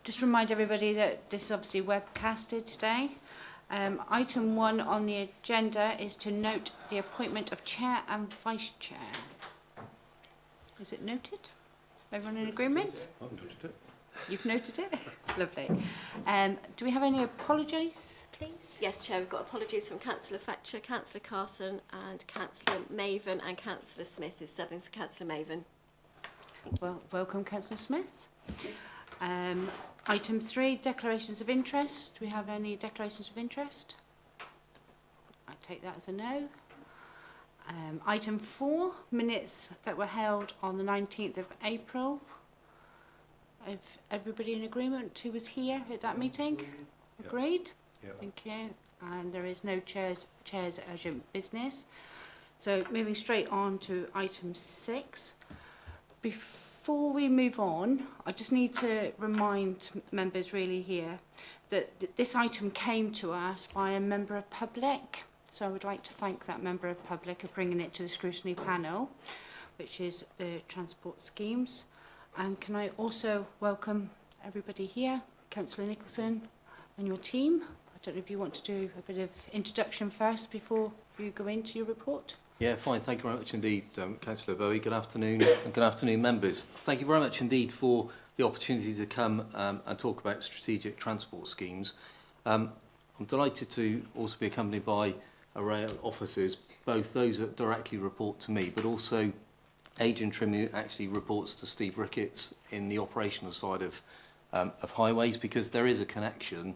just remind everybody that this is obviously webcasted today. Item 1 on the agenda is to note the appointment of chair and vice chair. Is it noted? Everyone in agreement? I've noted it. You've noted it? Lovely. Do we have any apologies, please? Yes, Chair, we've got apologies from Councillor Fletcher, Councillor Carson and Councillor Maven, and Councillor Smith is subbing for Councillor Maven. Well, welcome, Councillor Smith. Item 3, declarations of interest. Do we have any declarations of interest? I take that as a no. Item 4, minutes that were held on the 19th of April. Is everybody in agreement who was here at that meeting? Yep. Agreed? Yep. Thank you. And there is no chair's urgent business. So moving straight on to item 6. Before we move on, I just need to remind members really here that this item came to us by a member of public. So I would like to thank that member of public for bringing it to the scrutiny panel, which is the transport schemes. And can I also welcome everybody here, Councillor Nicholson and your team. I don't know if you want to do a bit of introduction first before you go into your report. Yeah, fine. Thank you very much indeed, Councillor Bowie. Good afternoon, and good afternoon, members. Thank you very much indeed for the opportunity to come and talk about strategic transport schemes. I'm delighted to also be accompanied by a array of officers, both those that directly report to me, but also Adrian Trim, who actually reports to Steve Ricketts in the operational side of highways, because there is a connection,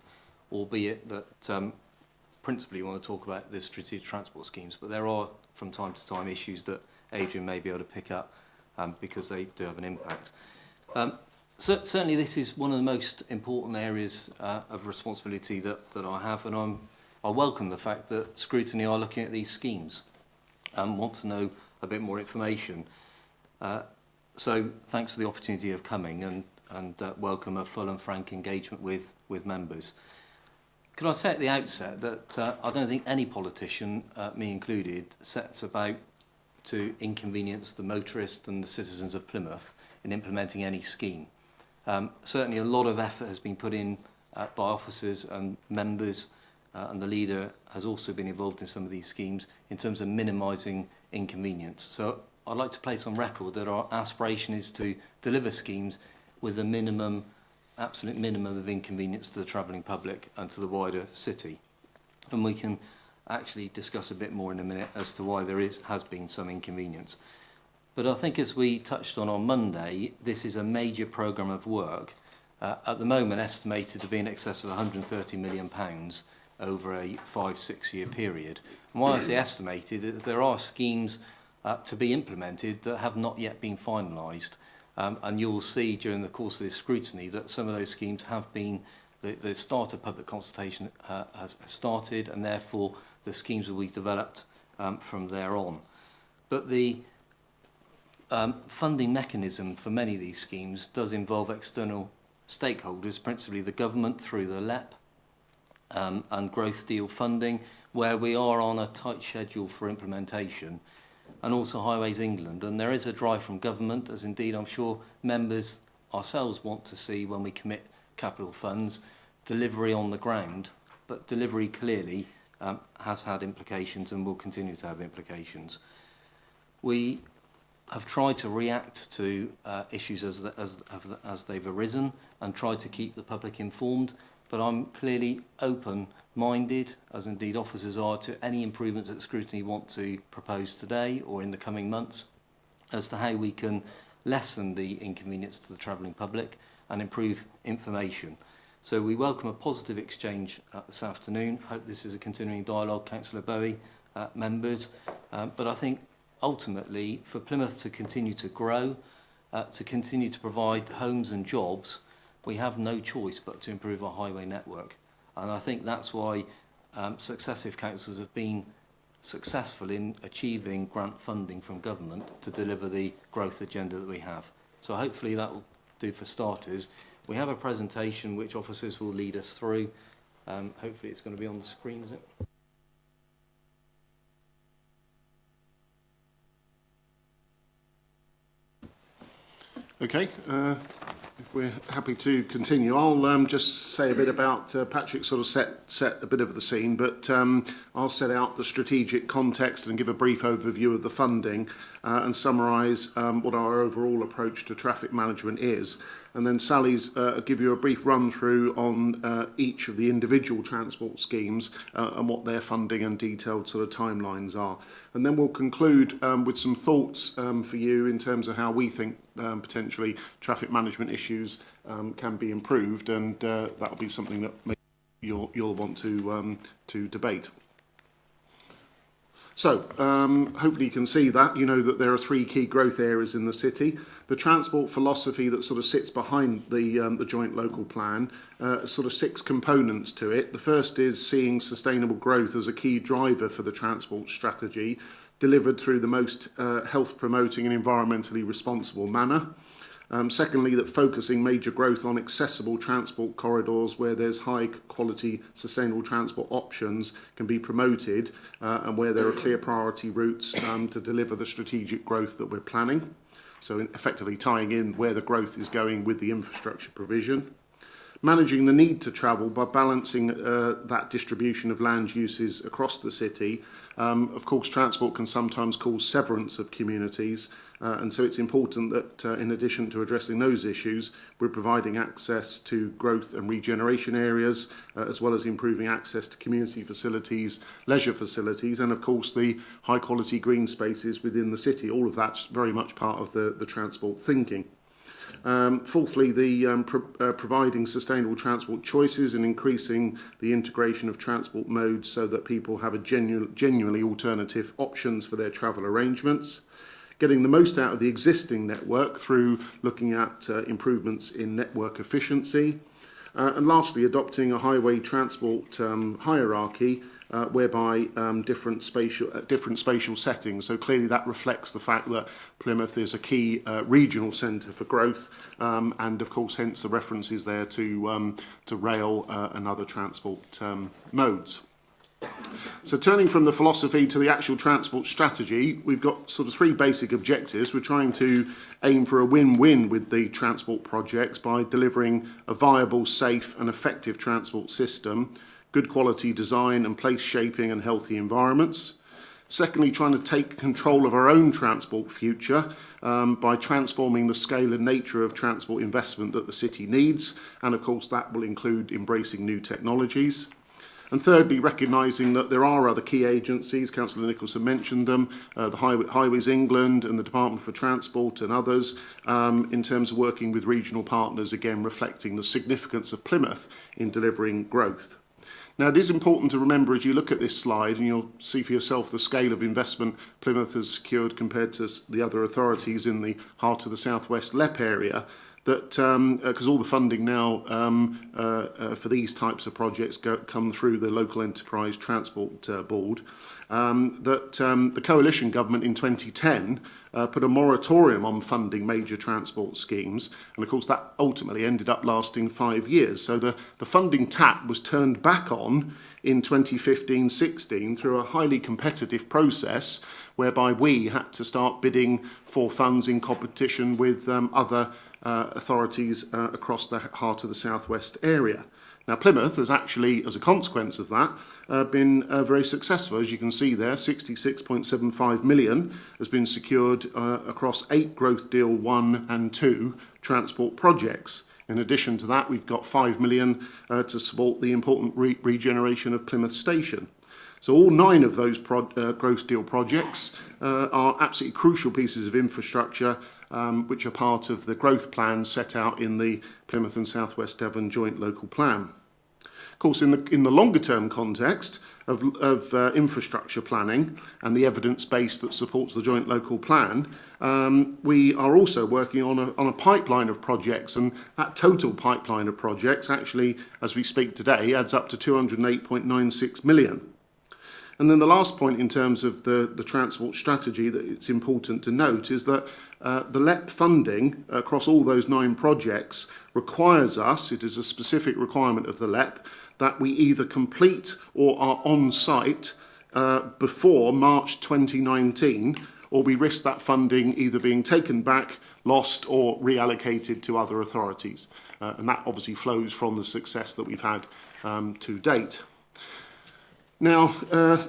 albeit that principally we want to talk about the strategic transport schemes, but there are from time to time issues that Adrian may be able to pick up because they do have an impact. Certainly this is one of the most important areas of responsibility that I have, and I welcome the fact that Scrutiny are looking at these schemes and want to know a bit more information. So thanks for the opportunity of coming and welcome a full and frank engagement with members. Could I say at the outset that I don't think any politician, me included, sets about to inconvenience the motorists and the citizens of Plymouth in implementing any scheme. Certainly a lot of effort has been put in by officers and members, and the leader has also been involved in some of these schemes in terms of minimising inconvenience. So I'd like to place on record that our aspiration is to deliver schemes with a minimum, absolute minimum of inconvenience to the travelling public and to the wider city. And we can actually discuss a bit more in a minute as to why there has been some inconvenience. But I think, as we touched on Monday, this is a major programme of work, at the moment estimated to be in excess of £130 million over a 5-6 year period. And why I say estimated is there are schemes to be implemented that have not yet been finalised. And you'll see during the course of this scrutiny that some of those schemes have been, the start of public consultation has started, and therefore the schemes will be developed from there on. But the funding mechanism for many of these schemes does involve external stakeholders, principally the government through the LEP and growth deal funding, where we are on a tight schedule for implementation, and also Highways England. And there is a drive from government, as indeed I'm sure members ourselves want to see when we commit capital funds, delivery on the ground, but delivery clearly has had implications and will continue to have implications. We have tried to react to issues as they've arisen and tried to keep the public informed, but I'm clearly open-minded, as indeed officers are, to any improvements that Scrutiny want to propose today or in the coming months as to how we can lessen the inconvenience to the travelling public and improve information. So we welcome a positive exchange this afternoon. Hope this is a continuing dialogue, Councillor Bowie, members. But I think ultimately for Plymouth to continue to grow, to continue to provide homes and jobs, we have no choice but to improve our highway network. And I think that's why successive councils have been successful in achieving grant funding from government to deliver the growth agenda that we have. So hopefully that will do for starters. We have a presentation which officers will lead us through. Hopefully it's going to be on the screen, is it? Okay, If we're happy to continue, I'll just say a bit about Patrick sort of set a bit of the scene, but I'll set out the strategic context and give a brief overview of the funding and summarise what our overall approach to traffic management is. And then Sally's give you a brief run through on each of the individual transport schemes and what their funding and detailed sort of timelines are. And then we'll conclude with some thoughts for you in terms of how we think potentially traffic management issues can be improved, and that'll be something that maybe you'll want to debate. So, hopefully you can see that. You know that there are three key growth areas in the city. The transport philosophy that sort of sits behind the joint local plan, sort of six components to it. The first is seeing sustainable growth as a key driver for the transport strategy, delivered through the most health-promoting and environmentally responsible manner. Secondly, that focusing major growth on accessible transport corridors where there's high quality sustainable transport options can be promoted and where there are clear priority routes to deliver the strategic growth that we're planning. So effectively tying in where the growth is going with the infrastructure provision. Managing the need to travel by balancing that distribution of land uses across the city. Of course, transport can sometimes cause severance of communities, and so it's important that in addition to addressing those issues, we're providing access to growth and regeneration areas, as well as improving access to community facilities, leisure facilities, and of course the high quality green spaces within the city. All of that's very much part of the transport thinking. Fourthly, providing sustainable transport choices and increasing the integration of transport modes so that people have a genuinely alternative options for their travel arrangements. Getting the most out of the existing network through looking at improvements in network efficiency. And lastly, adopting a highway transport hierarchy whereby different spatial settings. So clearly that reflects the fact that Plymouth is a key regional centre for growth, and of course hence the references there to rail and other transport modes. So turning from the philosophy to the actual transport strategy, we've got sort of three basic objectives. We're trying to aim for a win-win with the transport projects by delivering a viable, safe and effective transport system, good quality design and place shaping and healthy environments. Secondly, trying to take control of our own transport future by transforming the scale and nature of transport investment that the city needs, and of course that will include embracing new technologies. And thirdly, recognising that there are other key agencies, Councillor Nicholson mentioned them, the Highways England and the Department for Transport and others, in terms of working with regional partners, again reflecting the significance of Plymouth in delivering growth. Now, it is important to remember as you look at this slide, and you'll see for yourself the scale of investment Plymouth has secured compared to the other authorities in the heart of the South West LEP area, that because all the funding now for these types of projects come through the Local Enterprise Transport Board, that the coalition government in 2010 put a moratorium on funding major transport schemes, and of course that ultimately ended up lasting 5 years. So the funding tap was turned back on in 2015-16 through a highly competitive process whereby we had to start bidding for funds in competition with other authorities across the heart of the South West area. Now, Plymouth has actually, as a consequence of that, been very successful. As you can see there, 66.75 million has been secured across 8 Growth Deal 1 and 2 transport projects. In addition to that, we've got 5 million to support the important regeneration of Plymouth Station. So all 9 of those Growth Deal projects are absolutely crucial pieces of infrastructure which are part of the growth plan set out in the Plymouth and South West Devon Joint Local Plan. Of course, in the longer term context of infrastructure planning and the evidence base that supports the Joint Local Plan, we are also working on a pipeline of projects, and that total pipeline of projects actually, as we speak today, adds up to 208.96 million. And then the last point in terms of the transport strategy that it's important to note is that the LEP funding across all those 9 projects requires us, it is a specific requirement of the LEP, that we either complete or are on site before March 2019, or we risk that funding either being taken back, lost or reallocated to other authorities. And that obviously flows from the success that we've had to date. Now,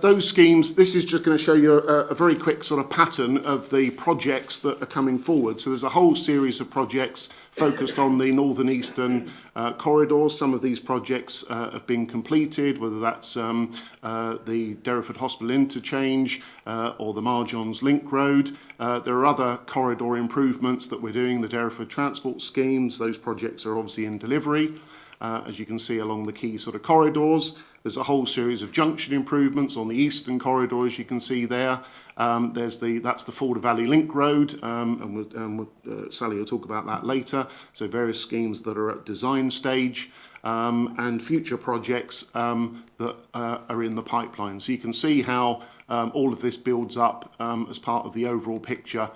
those schemes, this is just going to show you a very quick sort of pattern of the projects that are coming forward. So there's a whole series of projects focused on the northern eastern corridors. Some of these projects have been completed, whether that's the Derriford Hospital interchange or the Marjons Link Road. There are other corridor improvements that we're doing, the Derriford transport schemes. Those projects are obviously in delivery, as you can see along the key sort of corridors. There's a whole series of junction improvements on the eastern corridor, as you can see there. That's the Forder Valley Link Road, and Sally will talk about that later. So various schemes that are at design stage and future projects that are in the pipeline. So you can see how all of this builds up as part of the overall picture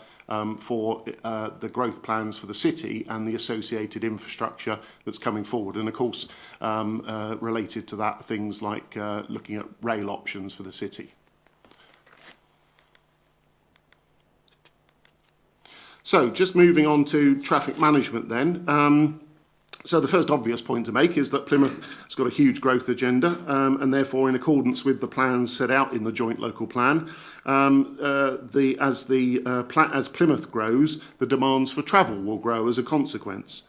for the growth plans for the city and the associated infrastructure that's coming forward. And of course, related to that, things like looking at rail options for the city. So just moving on to traffic management then. So the first obvious point to make is that Plymouth has got a huge growth agenda, and therefore, in accordance with the plans set out in the joint local plan, as Plymouth grows, the demands for travel will grow as a consequence.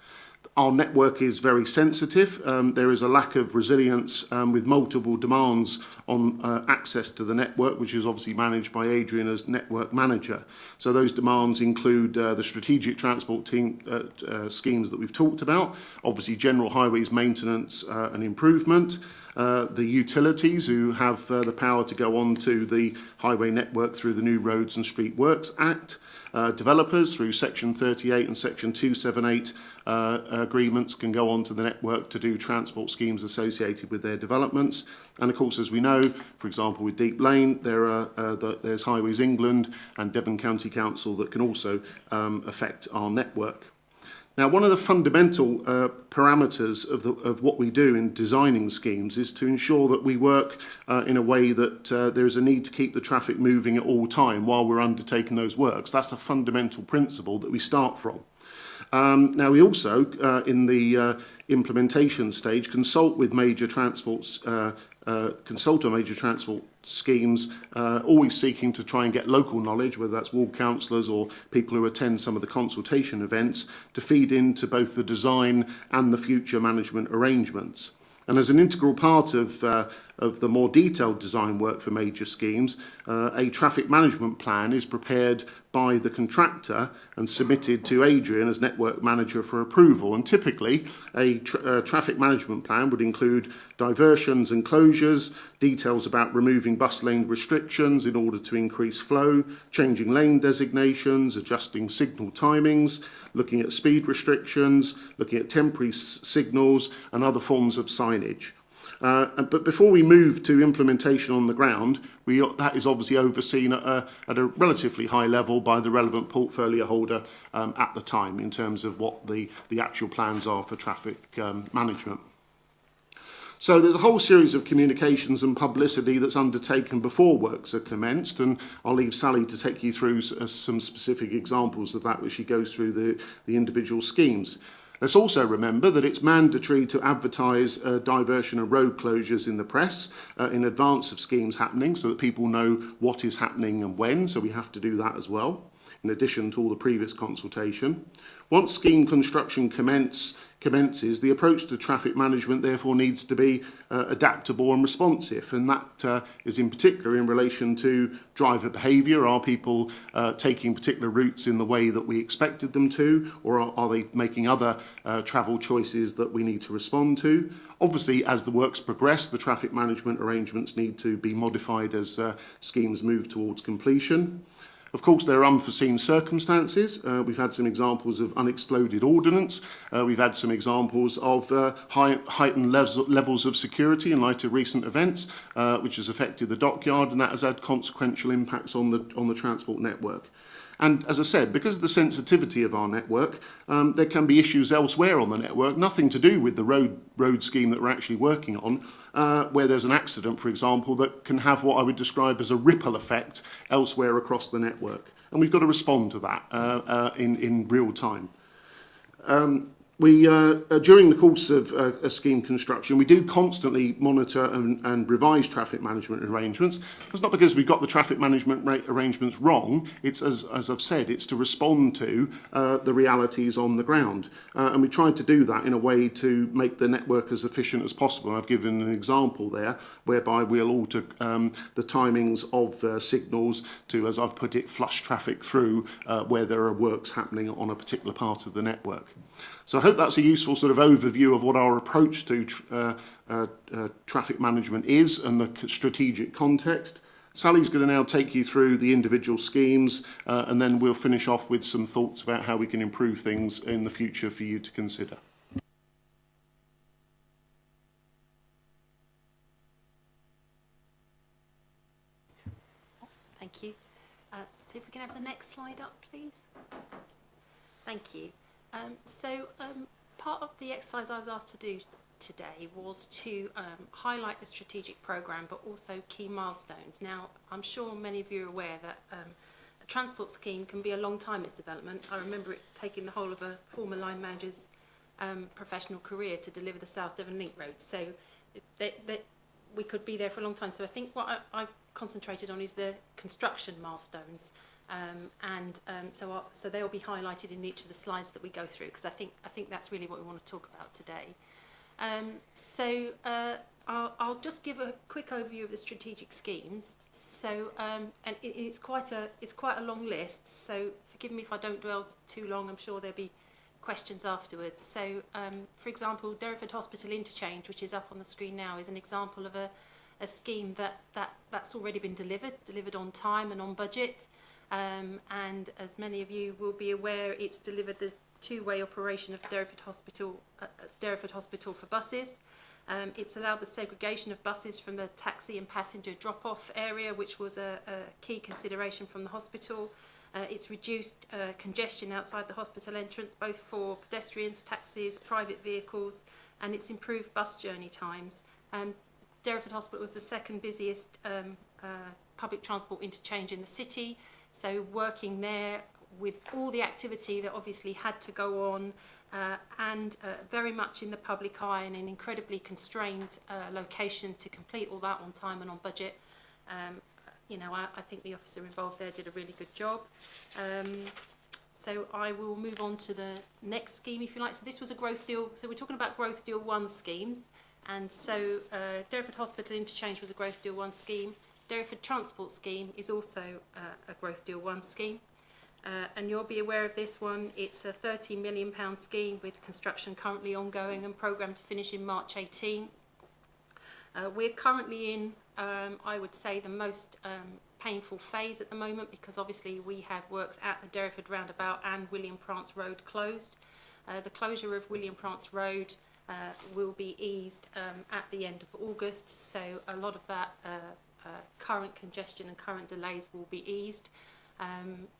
Our network is very sensitive. There is a lack of resilience with multiple demands on access to the network, which is obviously managed by Adrian as network manager. So those demands include the strategic transport team schemes that we've talked about, obviously general highways maintenance and improvement, the utilities who have the power to go on to the highway network through the New Roads and Street Works Act, developers through Section 38 and Section 278 agreements can go onto the network to do transport schemes associated with their developments. And of course, as we know, for example, with Deep Lane, there's Highways England and Devon County Council that can also affect our network. Now, one of the fundamental parameters of what we do in designing schemes is to ensure that we work in a way that there is a need to keep the traffic moving at all time while we're undertaking those works. That's a fundamental principle that we start from. Now, we also, in the implementation stage, consult on major transport schemes, always seeking to try and get local knowledge, whether that's ward councillors or people who attend some of the consultation events, to feed into both the design and the future management arrangements. And as an integral part of the more detailed design work for major schemes, a traffic management plan is prepared by the contractor and submitted to Adrian as network manager for approval. And typically, a traffic management plan would include diversions and closures, details about removing bus lane restrictions in order to increase flow, changing lane designations, adjusting signal timings, looking at speed restrictions, looking at temporary signals and other forms of signage. But before we move to implementation on the ground, that is obviously overseen at a relatively high level by the relevant portfolio holder at the time in terms of what the actual plans are for traffic management. So there's a whole series of communications and publicity that's undertaken before works are commenced, and I'll leave Sally to take you through some specific examples of that as she goes through the individual schemes. Let's also remember that it's mandatory to advertise diversion and road closures in the press in advance of schemes happening so that people know what is happening and when, so we have to do that as well, in addition to all the previous consultation. Once scheme construction commences, the approach to traffic management therefore needs to be adaptable and responsive, and that is in particular in relation to driver behaviour. Are people taking particular routes in the way that we expected them to, or are they making other travel choices that we need to respond to? Obviously, as the works progress, the traffic management arrangements need to be modified as schemes move towards completion. Of course, there are unforeseen circumstances. We've had some examples of unexploded ordnance. We've had some examples of heightened levels of security in light of recent events, which has affected the dockyard, and that has had consequential impacts on the transport network. And as I said, because of the sensitivity of our network, there can be issues elsewhere on the network, nothing to do with the road scheme that we're actually working on, where there's an accident, for example, that can have what I would describe as a ripple effect elsewhere across the network. and we've got to respond to that in real time. During the course of a scheme construction, we do constantly monitor and revise traffic management arrangements. It's not because we've got the traffic management arrangements wrong. It's, as I've said, it's to respond to the realities on the ground. And we tried to do that in a way to make the network as efficient as possible. I've given an example there whereby we'll alter the timings of signals to, as I've put it, flush traffic through where there are works happening on a particular part of the network. So I hope that's a useful sort of overview of what our approach to traffic management is and the strategic context. Sally's going to now take you through the individual schemes and then we'll finish off with some thoughts about how we can improve things in the future for you to consider. Thank you. So if we can have the next slide up, please. Thank you. Part of the exercise I was asked to do today was to highlight the strategic programme but also key milestones. Now, I'm sure many of you are aware that a transport scheme can be a long time, its development. I remember it taking the whole of a former line manager's professional career to deliver the South Devon Link Road. So we could be there for a long time. So I think what I've concentrated on is the construction milestones. So they'll be highlighted in each of the slides that we go through, because I think that's really what we want to talk about today. I'll just give a quick overview of the strategic schemes. And it's quite a long list. So forgive me if I don't dwell too long. I'm sure there'll be questions afterwards. So, for example, Derriford Hospital Interchange, which is up on the screen now, is an example of a scheme that's already been delivered on time and on budget. And as many of you will be aware, it's delivered the two-way operation of Derriford Hospital for buses. It's allowed the segregation of buses from the taxi and passenger drop-off area, which was a key consideration from the hospital. It's reduced congestion outside the hospital entrance, both for pedestrians, taxis, private vehicles, and it's improved bus journey times. Derriford Hospital was the second busiest public transport interchange in the city. So working there with all the activity that obviously had to go on and very much in the public eye and an incredibly constrained location to complete all that on time and on budget. I think the officer involved there did a really good job. So I will move on to the next scheme, if you like. So this was a growth deal. So we're talking about growth deal 1 schemes. And so Derriford Hospital Interchange was a growth deal 1 scheme. Derriford Transport Scheme is also a Growth Deal 1 scheme. And you'll be aware of this one. It's a £30 million scheme with construction currently ongoing and programmed to finish in March 18. We're currently in, I would say, the most painful phase at the moment, because obviously we have works at the Derriford Roundabout and William Prance Road closed. The closure of William Prance Road will be eased at the end of August, so a lot of that current congestion and current delays will be eased.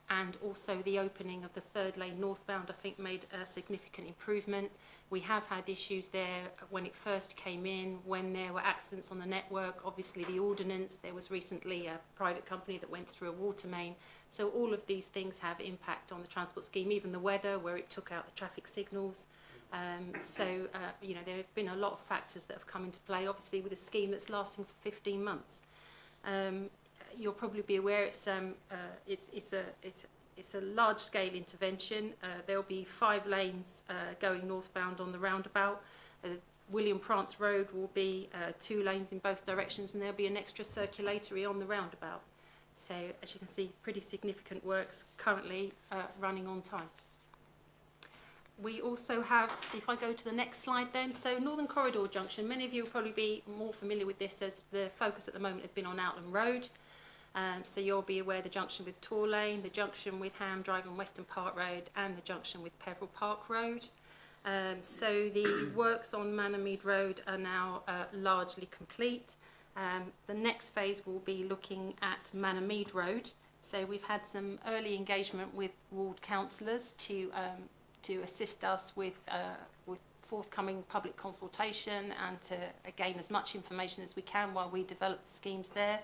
And also the opening of the third lane northbound, I think, made a significant improvement. We have had issues there when it first came in, when there were accidents on the network, obviously the ordnance, there was recently a private company that went through a water main. So all of these things have impact on the transport scheme, even the weather, where it took out the traffic signals. There have been a lot of factors that have come into play, obviously with a scheme that's lasting for 15 months. You'll probably be aware it's a large-scale intervention. There'll be 5 lanes going northbound on the roundabout. William Prance Road will be 2 lanes in both directions, and there'll be an extra circulatory on the roundabout. So, as you can see, pretty significant works currently running on time. We also have, if I go to the next slide then, so Northern Corridor Junction, many of you will probably be more familiar with this, as the focus at the moment has been on Outland Road. So you'll be aware the junction with Tor Lane, the junction with Ham Drive and Western Park Road, and the junction with Peveril Park Road. So the works on Manor-Mead Road are now largely complete. The next phase will be looking at Manor-Mead Road. So we've had some early engagement with ward councillors to assist us with forthcoming public consultation and to gain as much information as we can while we develop the schemes there.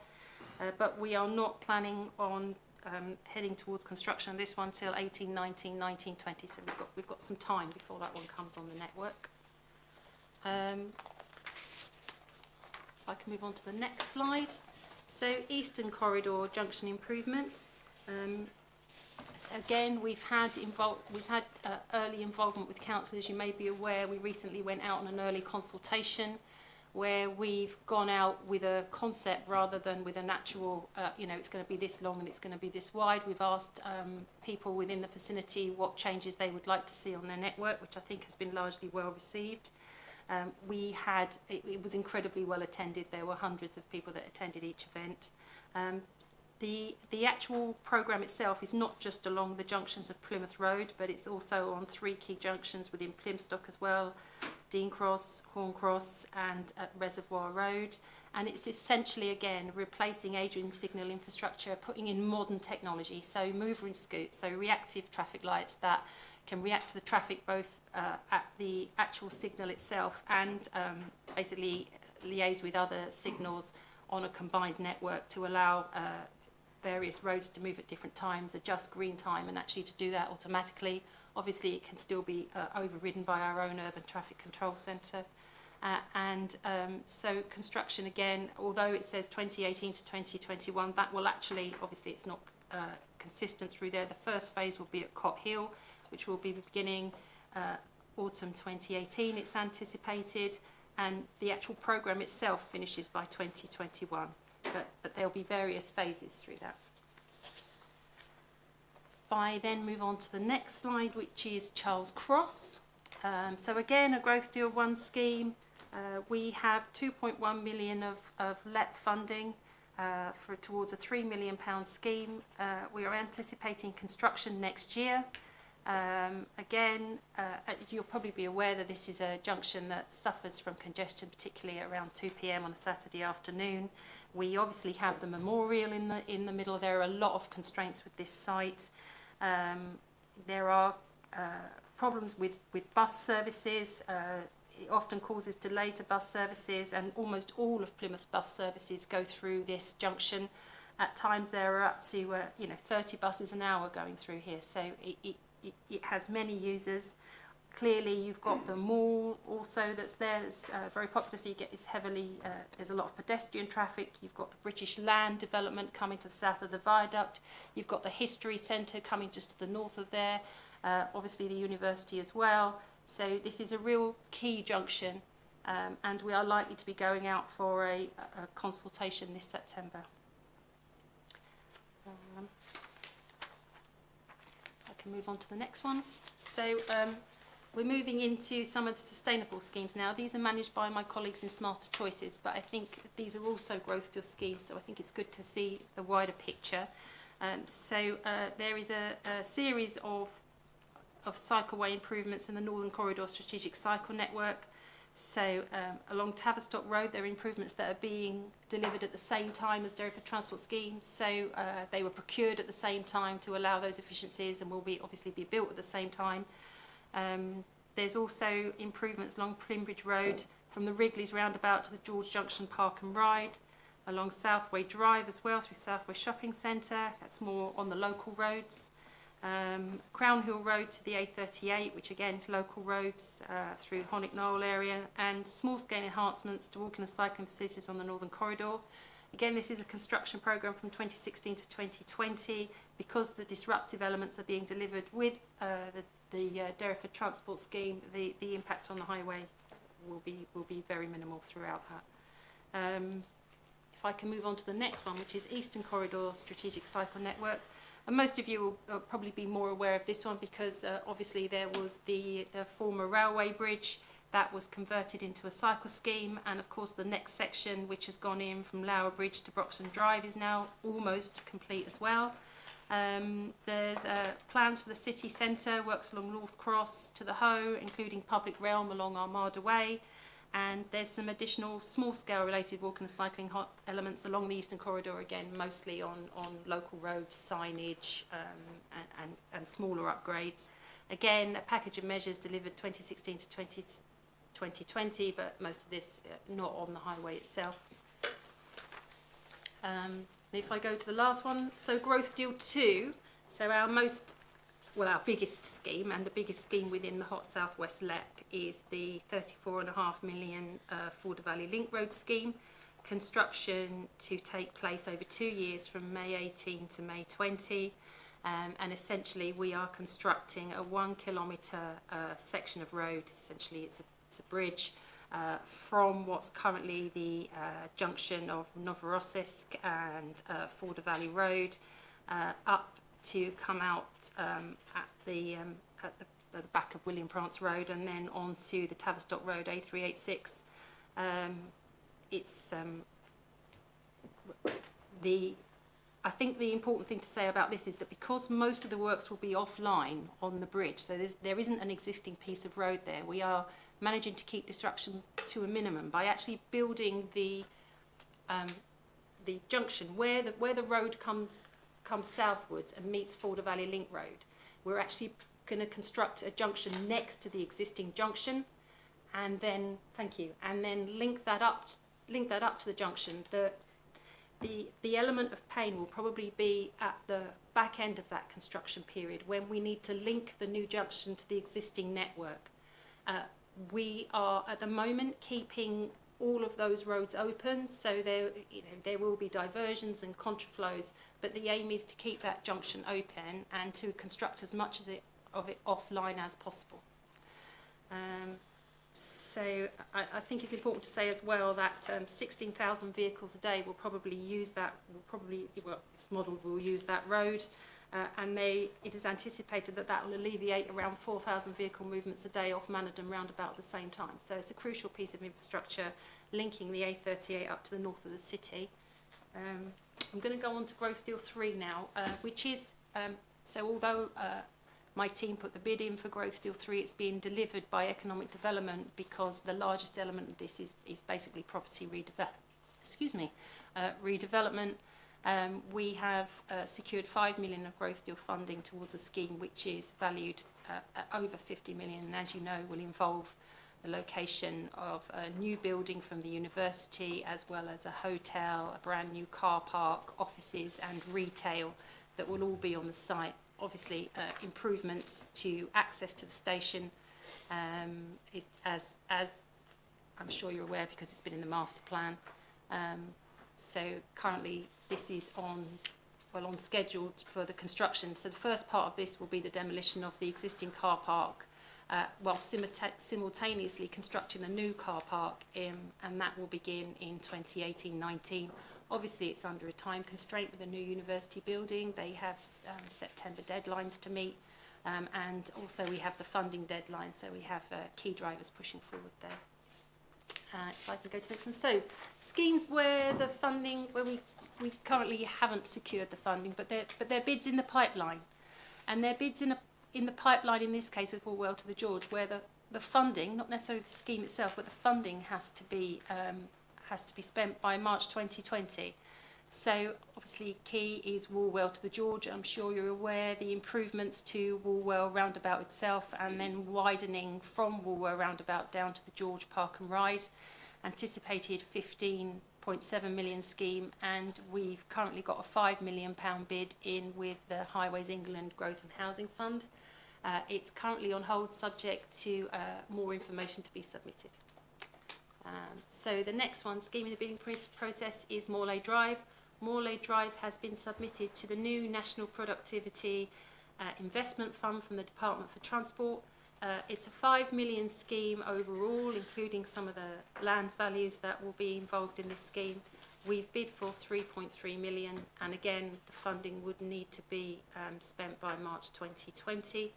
But we are not planning on heading towards construction on this one till 18, 19, 19, 20. So we've got some time before that one comes on the network. If I can move on to the next slide. So Eastern Corridor junction improvements. Again, we've had early involvement with council. As you may be aware, we recently went out on an early consultation where we've gone out with a concept rather than with an actual, it's going to be this long and it's going to be this wide. We've asked people within the vicinity what changes they would like to see on their network, which I think has been largely well received. It was incredibly well attended. There were hundreds of people that attended each event. The actual programme itself is not just along the junctions of Plymouth Road, but it's also on 3 key junctions within Plymstock as well, Dean Cross, Horn Cross and Reservoir Road. And it's essentially, again, replacing aging signal infrastructure, putting in modern technology, so mover and scoot, so reactive traffic lights that can react to the traffic both at the actual signal itself and basically liaise with other signals on a combined network to allow various roads to move at different times, adjust green time, and actually to do that automatically. Obviously, it can still be overridden by our own urban traffic control centre. So construction, again, although it says 2018 to 2021, that will actually, obviously it's not consistent through there. The first phase will be at Cot Hill, which will be beginning autumn 2018, it's anticipated, and the actual programme itself finishes by 2021. But there'll be various phases through that. If I then move on to the next slide, which is Charles Cross. So again, a Growth Deal 1 scheme. We have 2.1 million of LEP funding towards a £3 million scheme. We are anticipating construction next year. You'll probably be aware that this is a junction that suffers from congestion, particularly around 2 p.m. on a Saturday afternoon. We obviously have the memorial in the middle. There are a lot of constraints with this site. There are problems with bus services. It often causes delay to bus services, and almost all of Plymouth's bus services go through this junction. At times there are up to 30 buses an hour going through here, so it has many users. Clearly, you've got the mall also that's there. It's very popular, so there's a lot of pedestrian traffic. You've got the British Land development coming to the south of the viaduct. You've got the History Centre coming just to the north of there. Obviously, the university as well. So this is a real key junction, and we are likely to be going out for a consultation this September. I can move on to the next one. So we're moving into some of the sustainable schemes now. These are managed by my colleagues in Smarter Choices, but I think these are also growth deal schemes, so I think it's good to see the wider picture. There is a series of cycleway improvements in the Northern Corridor Strategic Cycle Network. So along Tavistock Road, there are improvements that are being delivered at the same time as Derriford Transport Schemes. So they were procured at the same time to allow those efficiencies, and will obviously be built at the same time. There's also improvements along Plimbridge Road from the Wrigley's roundabout to the George Junction Park and Ride, along Southway Drive as well through Southway Shopping Centre. That's more on the local roads. Crown Hill Road to the A38, which again is local roads through Honick Knoll area, and small-scale enhancements to walking and cycling facilities on the Northern Corridor. Again, this is a construction programme from 2016 to 2020. Because the disruptive elements are being delivered with the Derriford Transport Scheme, the impact on the highway will be very minimal throughout that. If I can move on to the next one, which is Eastern Corridor Strategic Cycle Network. And most of you will probably be more aware of this one because obviously there was the former railway bridge that was converted into a cycle scheme, and of course the next section, which has gone in from Lower Bridge to Broxton Drive, is now almost complete as well. There's plans for the city centre, works along North Cross to the Hoe, including public realm along Armada Way, and there's some additional small-scale related walking and cycling elements along the Eastern Corridor, again mostly on local roads, signage and smaller upgrades. Again, a package of measures delivered 2016 to 2020, but most of this not on the highway itself. And if I go to the last one, so Growth Deal 2, so our biggest scheme and the biggest scheme within the Hot South West LEP is the 34.5 million Forder Valley Link Road scheme. Construction to take place over 2 years from May 18 to May 20. And essentially we are constructing a 1 kilometre section of road. Essentially it's a bridge from what's currently the junction of Novorossiysk and Forder Valley Road up to come out at the back of William Prance Road and then onto the Tavistock Road A386. I think the important thing to say about this is that because most of the works will be offline on the bridge, so there isn't an existing piece of road there, we are managing to keep disruption to a minimum by actually building the junction where the road comes southwards and meets Forder Valley Link Road. We're actually going to construct a junction next to the existing junction, and then link that up to the junction. The element of pain will probably be at the back end of that construction period when we need to link the new junction to the existing network. We are at the moment keeping all of those roads open, so there will be diversions and contraflows, but the aim is to keep that junction open and to construct as much of it offline as possible. So I think it's important to say as well that 16,000 vehicles a day will probably use that. This model will use that road, and it is anticipated that will alleviate around 4,000 vehicle movements a day off Manadon roundabout at the same time. So it's a crucial piece of infrastructure linking the A38 up to the north of the city. I'm going to go on to Growth Deal 3 now, which is so although my team put the bid in for Growth Deal 3, it's being delivered by Economic Development because the largest element of this is basically property redevelopment. We have secured 5 million of Growth Deal funding towards a scheme which is valued at over 50 million, and as you know will involve the location of a new building from the university as well as a hotel, a brand new car park, offices and retail that will all be on the site. Obviously improvements to access to the station, as I'm sure you're aware because it's been in the master plan. So currently this is on schedule for the construction. So the first part of this will be the demolition of the existing car park while simultaneously constructing a new car park, and that will begin in 2018-19. Obviously, it's under a time constraint with a new university building. They have September deadlines to meet, and also we have the funding deadline, so we have key drivers pushing forward there. If I can go to the next one. So, schemes where the funding, where we currently haven't secured the funding, but they're bids in the pipeline, and they're bids in the pipeline in this case with Woolwell to the George, where the funding, not necessarily the scheme itself, but the funding has to be spent by March 2020. So obviously key is Woolwell to the George. I'm sure you're aware the improvements to Woolwell roundabout itself and then widening from Woolwell roundabout down to the George Park and Ride. Anticipated 15.7 million scheme, and we've currently got a £5 million bid in with the Highways England Growth and Housing Fund. It's currently on hold subject to more information to be submitted. So the next one, scheme in the bidding process, is Morley Drive. Morley Drive has been submitted to the new National Productivity Investment Fund from the Department for Transport. It's a 5 million scheme overall, including some of the land values that will be involved in this scheme. We've bid for 3.3 million, and again the funding would need to be spent by March 2020.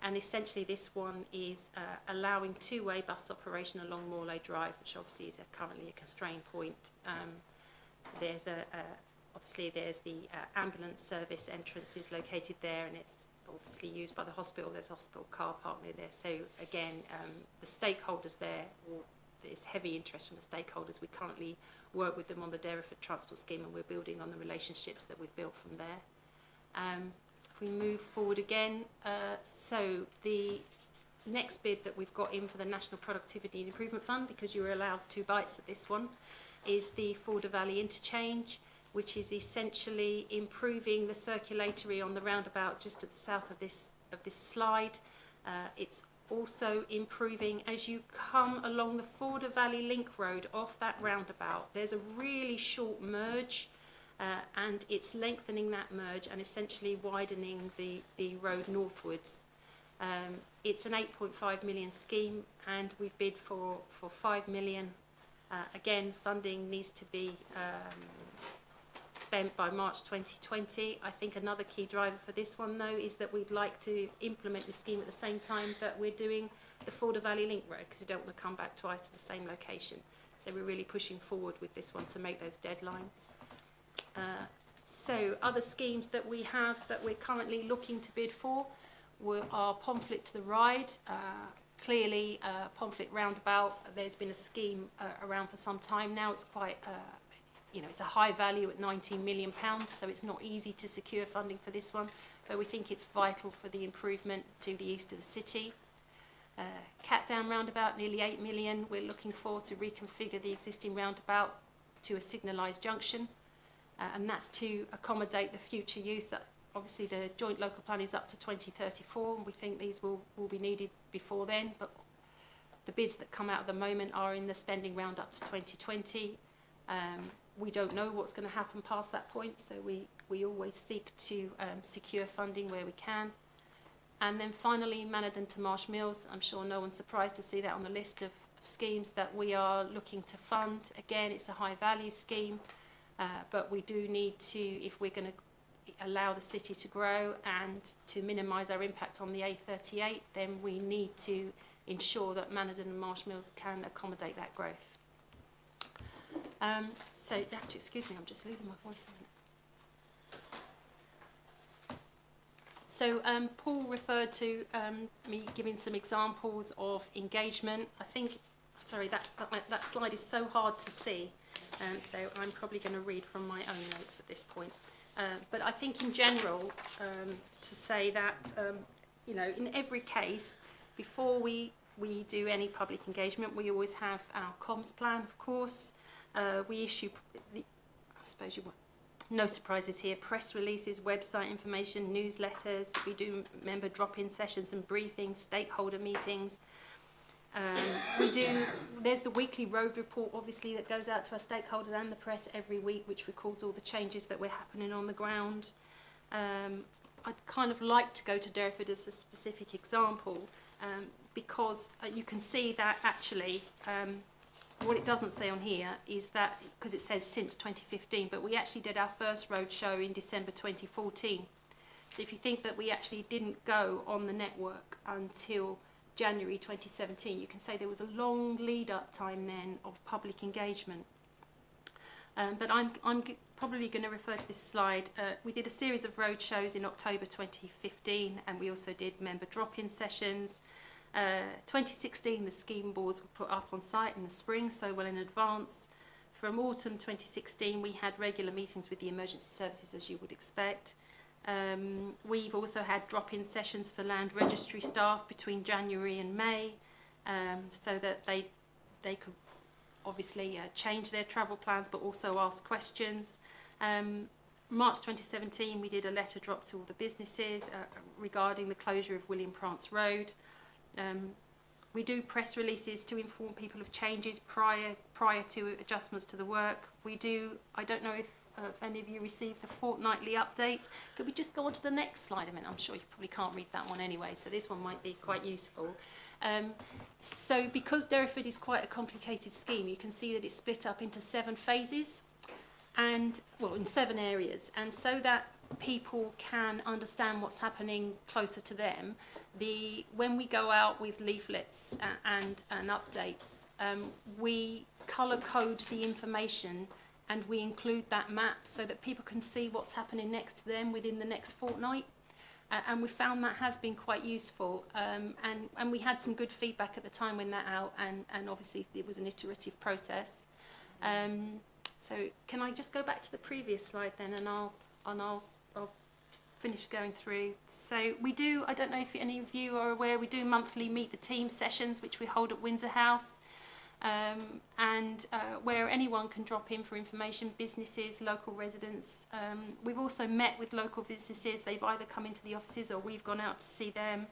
And essentially this one is allowing two-way bus operation along Morley Drive, which obviously is currently a constraint point. There's obviously there's the ambulance service entrance is located there, and it's obviously used by the hospital. There's a hospital car park near there. So again, the stakeholders there, there's heavy interest from the stakeholders. We currently work with them on the Derriford Transport Scheme, and we're building on the relationships that we've built from there. If we move forward again, so the next bid that we've got in for the National Productivity and Improvement Fund, because you were allowed 2 bites at this one, is the Forder Valley Interchange. which is essentially improving the circulatory on the roundabout just to the south of this slide. It's also improving as you come along the Forder Valley Link Road off that roundabout. There's a really short merge, and it's lengthening that merge and essentially widening the road northwards. It's an 8.5 million scheme, and we've bid for 5 million. Again, funding needs to be spent by March 2020. I think another key driver for this one, though, is that we'd like to implement the scheme at the same time that we're doing the Forder Valley Link Road, because we don't want to come back twice to the same location. So we're really pushing forward with this one to make those deadlines. So other schemes that we have that we're currently looking to bid for are Pomfret to the Ride. Clearly, Pomfret Roundabout, there's been a scheme around for some time now. It's quite it's a high value at £19 million, so it's not easy to secure funding for this one, but we think it's vital for the improvement to the east of the city. Catdown Roundabout, nearly 8 million. We're looking forward to reconfigure the existing roundabout to a signalised junction, and that's to accommodate the future use. Obviously, the joint local plan is up to 2034, and we think these will be needed before then, but the bids that come out at the moment are in the spending round up to 2020. We don't know what's going to happen past that point, so we always seek to secure funding where we can. And then finally, Manadon to Marsh Mills. I'm sure no one's surprised to see that on the list of schemes that we are looking to fund. Again, it's a high value scheme, but we do need to, if we're going to allow the city to grow and to minimise our impact on the A38, then we need to ensure that Manadon and Marsh Mills can accommodate that growth. So you have to excuse me, I'm just losing my voice a minute. So Paul referred to me giving some examples of engagement. I think, sorry, that slide is so hard to see, so I'm probably going to read from my own notes at this point. But I think in general, to say that, in every case, before we do any public engagement, we always have our comms plan, of course. We issue, I suppose you want, no surprises here, press releases, website information, newsletters. We do member drop-in sessions and briefings, stakeholder meetings. There's the weekly road report, obviously, that goes out to our stakeholders and the press every week, which records all the changes that were happening on the ground. I'd kind of like to go to Derriford as a specific example, because you can see that actually, what it doesn't say on here is that, because it says since 2015, but we actually did our first road show in December 2014. So if you think that we actually didn't go on the network until January 2017, you can say there was a long lead-up time then of public engagement. But I'm probably going to refer to this slide. We did a series of road shows in October 2015, and we also did member drop-in sessions. 2016, the scheme boards were put up on site in the spring, so well in advance. From autumn 2016, we had regular meetings with the emergency services, as you would expect. We've also had drop-in sessions for land registry staff between January and May, so that they could obviously change their travel plans, but also ask questions. March 2017, we did a letter drop to all the businesses regarding the closure of William Prance Road. We do press releases to inform people of changes prior to adjustments to the work. We do, I don't know if any of you received the fortnightly updates. Could we just go on to the next slide a minute? I'm sure you probably can't read that one anyway, so this one might be quite useful. So because Derriford is quite a complicated scheme, you can see that it's split up into 7 phases, and well, in 7 areas, and so that people can understand what's happening closer to them. When we go out with leaflets and updates, we colour code the information and we include that map so that people can see what's happening next to them within the next fortnight. And we found that has been quite useful, and we had some good feedback at the time when that out, and obviously it was an iterative process. So can I just go back to the previous slide then, and I'll finish going through. So we do, I don't know if any of you are aware, we do monthly meet the team sessions, which we hold at Windsor House. where anyone can drop in for information, businesses, local residents. We've also met with local businesses. They've either come into the offices or we've gone out to see them.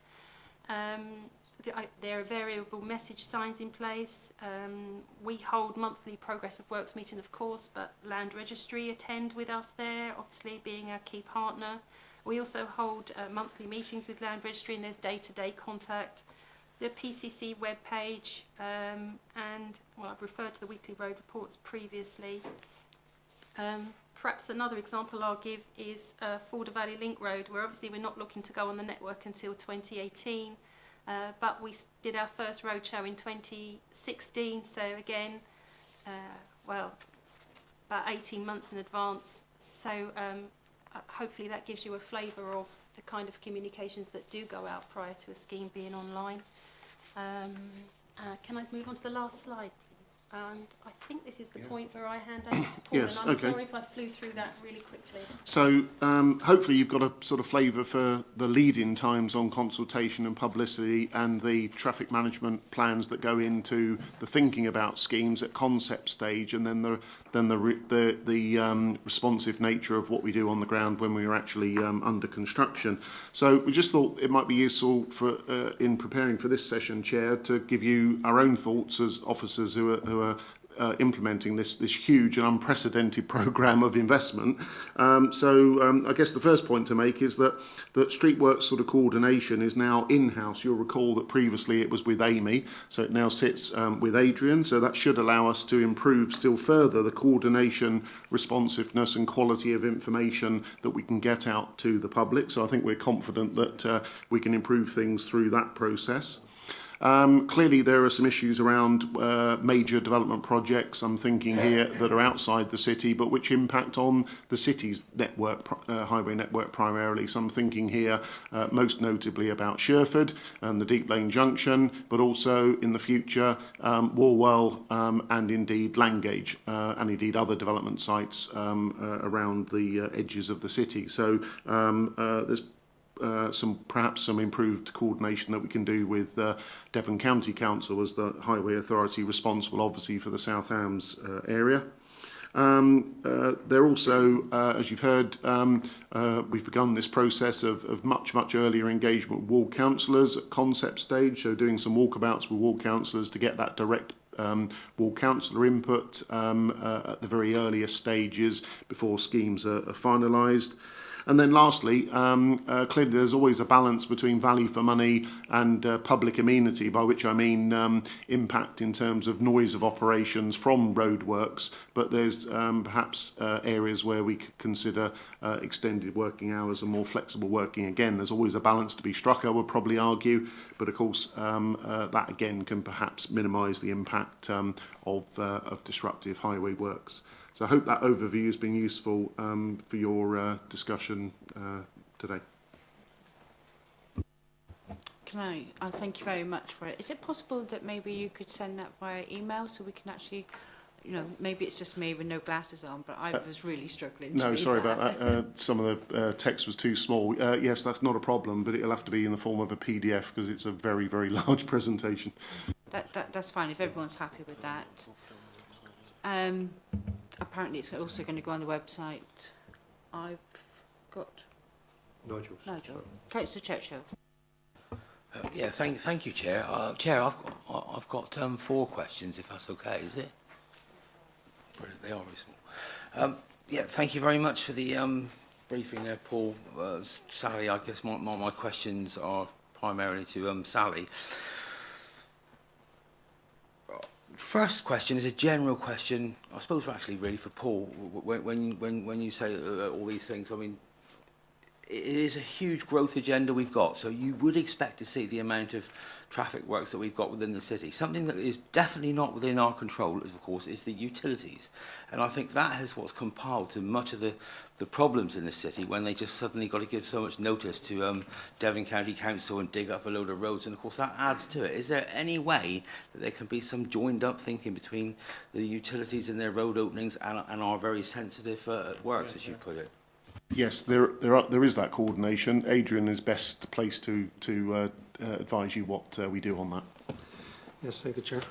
There are variable message signs in place. We hold monthly progress of works meeting, of course, but Land Registry attend with us there, obviously being a key partner. We also hold monthly meetings with Land Registry, and there's day-to-day contact. The PCC webpage, and well, I've referred to the weekly road reports previously. Perhaps another example I'll give is Forder Valley Link Road, where obviously we're not looking to go on the network until 2018. But we did our first roadshow in 2016, so again, well, about 18 months in advance. So hopefully that gives you a flavour of the kind of communications that do go out prior to a scheme being online. Can I move on to the last slide, please? And I think this is the point where I hand over to Paul. Yes, and I'm okay. sorry if I flew through that really quickly. So hopefully you've got a sort of flavour for the lead-in times on consultation and publicity and the traffic management plans that go into the thinking about schemes at concept stage, and then the responsive nature of what we do on the ground when we are actually under construction. So we just thought it might be useful for in preparing for this session, Chair, to give you our own thoughts as officers who are implementing this huge and unprecedented programme of investment. I guess the first point to make is that Streetworks sort of coordination is now in-house. You'll recall that previously it was with Amy, so it now sits with Adrian, so that should allow us to improve still further the coordination, responsiveness and quality of information that we can get out to the public. So I think we're confident that we can improve things through that process. Clearly there are some issues around major development projects, I'm thinking here, that are outside the city but which impact on the city's network, highway network primarily. So I'm thinking here most notably about Sherford and the Deep Lane Junction, but also in the future Walwell and indeed Langage and indeed other development sites around the edges of the city. So there's perhaps some improved coordination that we can do with Devon County Council as the highway authority responsible obviously for the South Hams area. They're also, as you've heard, we've begun this process of much earlier engagement with ward councillors at concept stage, so doing some walkabouts with ward councillors to get that direct ward councillor input at the very earliest stages before schemes are finalised. And then lastly, clearly there's always a balance between value for money and public amenity, by which I mean impact in terms of noise of operations from roadworks, but there's perhaps areas where we could consider extended working hours and more flexible working. Again, there's always a balance to be struck, I would probably argue, but of course that again can perhaps minimise the impact of disruptive highway works. So I hope that overview has been useful for your discussion today. Can I thank you very much for it. Is it possible that maybe you could send that via email so we can actually, you know, maybe it's just me with no glasses on, but I was really struggling to No, read sorry that. about that. Some of the text was too small. Yes, that's not a problem, but it'll have to be in the form of a PDF because it's a very large presentation. That's fine if everyone's happy with that. Apparently it's also going to go on the website. I've got Nigel. Councillor Churchill. Yeah, thank you, Chair. Chair, I've got 4 questions, if that's okay, is it? Brilliant, they are very small. Yeah, thank you very much for the briefing there, Paul. Sally, I guess my questions are primarily to Sally. First question is a general question, I suppose actually really for Paul. When you say all these things, I mean, it is a huge growth agenda we've got, so you would expect to see the amount of traffic works that we've got within the city. Something that is definitely not within our control, of course, is the utilities. And I think that is what's compiled to much of the problems in the city when they just suddenly got to give so much notice to Devon County Council and dig up a load of roads, and of course that adds to it. Is there any way that there can be some joined up thinking between the utilities and their road openings and our very sensitive works, as you put it? Yes, there is that coordination. Adrian is best placed to advise you what we do on that. Yes, thank you, Chair.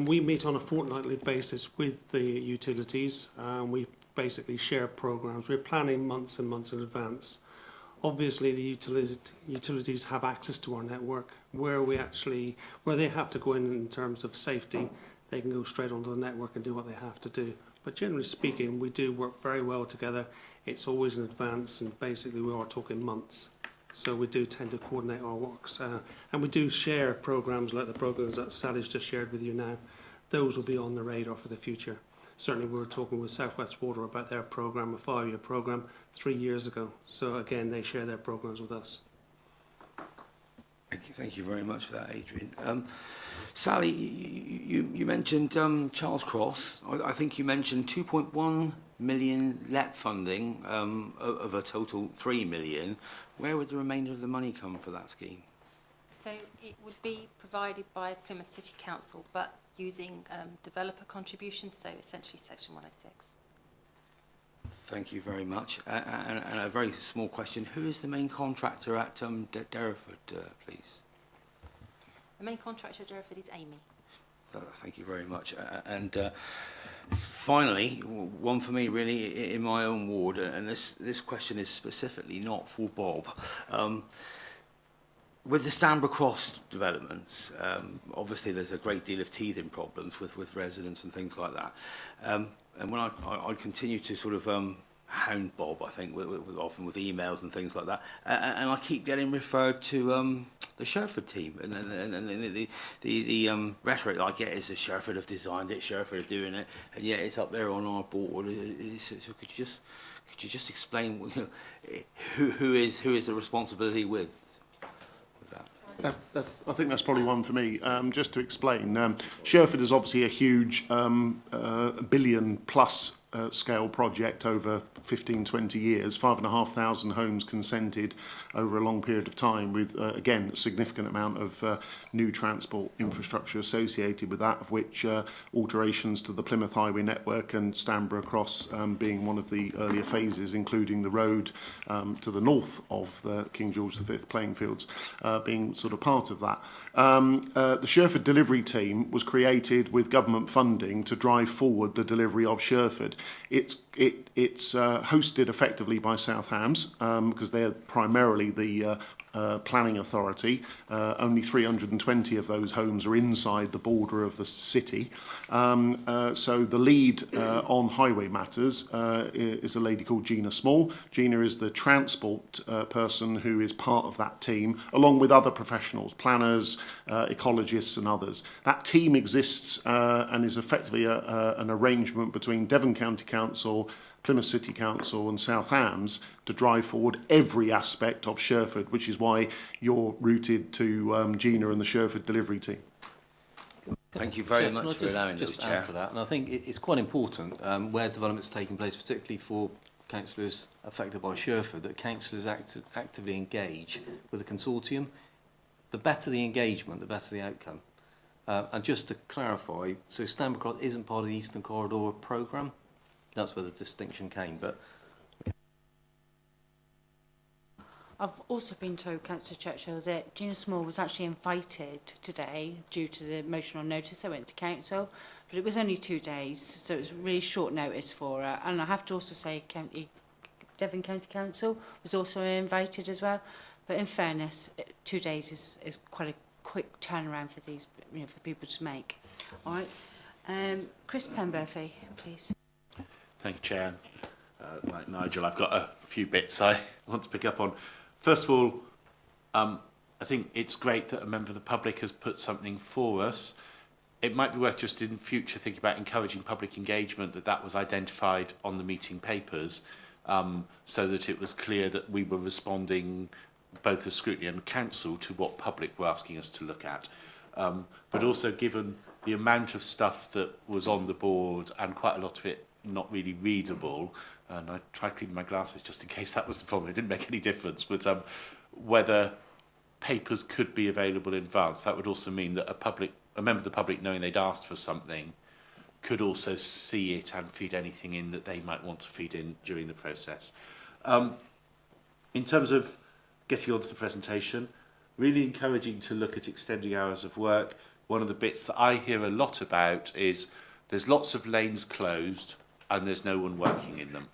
We meet on a fortnightly basis with the utilities. We basically share programmes. We're planning months and months in advance. Obviously, the utilities have access to our network. Where they have to go in terms of safety, they can go straight onto the network and do what they have to do. But generally speaking, we do work very well together. It's always in advance, and basically we are talking months. So we do tend to coordinate our works. And we do share programmes like the programmes that Sally's just shared with you now. Those will be on the radar for the future. Certainly we were talking with South West Water about their programme, a 5-year programme, 3 years ago. So again, they share their programmes with us. Thank you very much for that, Adrian. Sally, you mentioned Charles Cross. I think you mentioned 2.1 million LEP funding of a total 3 million. Where would the remainder of the money come for that scheme? So it would be provided by Plymouth City Council, but using developer contributions, so essentially Section 106. Thank you very much. And a very small question. Who is the main contractor at Derriford, please? The main contractor at Derriford is Amy. Thank you very much. And finally, one for me really in my own ward, and this question is specifically not for Bob. With the Stanborough Cross developments, obviously there's a great deal of teething problems with residents and things like that. And when I continue to sort of hound Bob, I think, often with emails and things like that, and I keep getting referred to the Sherford team, and the rhetoric I get is that Sherford have designed it, Sherford are doing it, and yet it's up there on our board. So could you just explain who is the responsibility with? I think that's probably one for me. Just to explain, Sherford is obviously a huge billion-plus scale project over 15, 20 years, 5,500 homes consented over a long period of time with, again, a significant amount of new transport infrastructure associated with that, of which alterations to the Plymouth Highway network and Stanborough Cross being one of the earlier phases, including the road to the north of the King George V playing fields being sort of part of that. The Sherford delivery team was created with government funding to drive forward the delivery of Sherford. It's hosted effectively by South Hams because they're primarily the planning authority. Only 320 of those homes are inside the border of the city. So the lead on highway matters is a lady called Gina Small. Gina is the transport person who is part of that team, along with other professionals, planners, ecologists and others. That team exists and is effectively an arrangement between Devon County Council, Plymouth City Council and South Hams to drive forward every aspect of Sherford, which is why you're rooted to Gina and the Sherford delivery team. Thank you very much for allowing us, just Chair. add to that, and I think it's quite important where development's taking place, particularly for councillors affected by Sherford, that councillors actively engage with a consortium. The better the engagement, the better the outcome. And just to clarify, so Stanborough Cross isn't part of the Eastern Corridor programme. That's where the distinction came. But I've also been told, Councillor Churchill, that Gina Small was actually invited today due to the motion on notice that went to Council, but it was only 2 days, so it was really short notice for her. And I have to also say Devon County Council was also invited as well. But in fairness, 2 days is quite a quick turnaround for these, for people to make. All right. Chris Penberthy, please. Thank you, Chair. Like Nigel, I've got a few bits I want to pick up on. First of all, I think it's great that a member of the public has put something for us. It might be worth just in future thinking about encouraging public engagement, that was identified on the meeting papers, so that it was clear that we were responding both as Scrutiny and Council to what public were asking us to look at. But also given the amount of stuff that was on the board and quite a lot of it not really readable, and I tried cleaning my glasses just in case that was the problem. It didn't make any difference, but whether papers could be available in advance, that would also mean that a member of the public, knowing they'd asked for something, could also see it and feed anything in that they might want to feed in during the process. In terms of getting on to the presentation, really encouraging to look at extending hours of work. one of the bits that I hear a lot about is there's lots of lanes closed and there's no one working in them.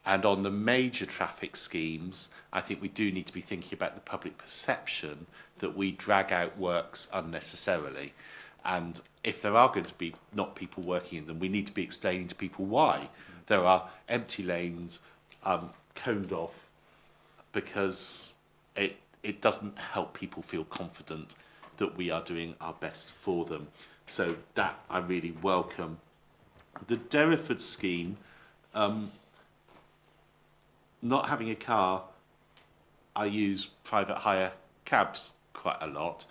And on the major traffic schemes, I think we do need to be thinking about the public perception that we drag out works unnecessarily. And if there are going to be not people working in them, we need to be explaining to people why there are empty lanes coned off, because it doesn't help people feel confident that we are doing our best for them. So that I really welcome. The Derriford scheme, not having a car, I use private hire cabs quite a lot.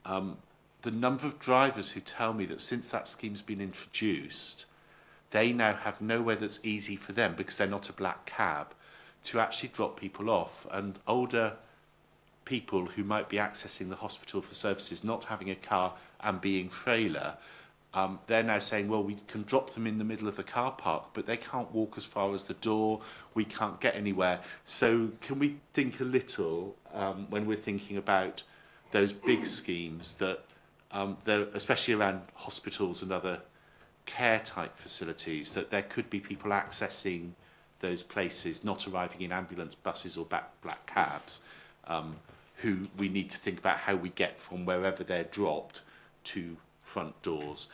The number of drivers who tell me that since that scheme's been introduced, they now have nowhere that's easy for them, because they're not a black cab, to actually drop people off. And older people who might be accessing the hospital for services, not having a car and being frailer, they're now saying, well, we can drop them in the middle of the car park, but they can't walk as far as the door, we can't get anywhere. So can we think a little, when we're thinking about those big schemes, that especially around hospitals and other care type facilities, that there could be people accessing those places, not arriving in ambulance buses or black cabs, who we need to think about how we get from wherever they're dropped to front doors.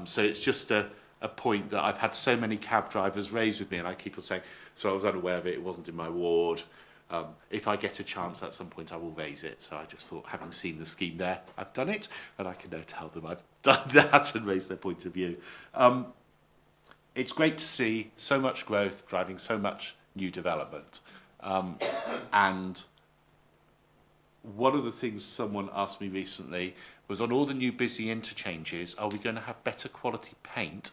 So it's just a point that I've had so many cab drivers raise with me, and I keep on saying, so I was unaware of it, it wasn't in my ward. If I get a chance at some point, I will raise it. So I just thought, having seen the scheme there, I've done it, and I can now tell them I've done that and raise their point of view. It's great to see so much growth driving so much new development. And one of the things someone asked me recently was, on all the new busy interchanges, are we going to have better quality paint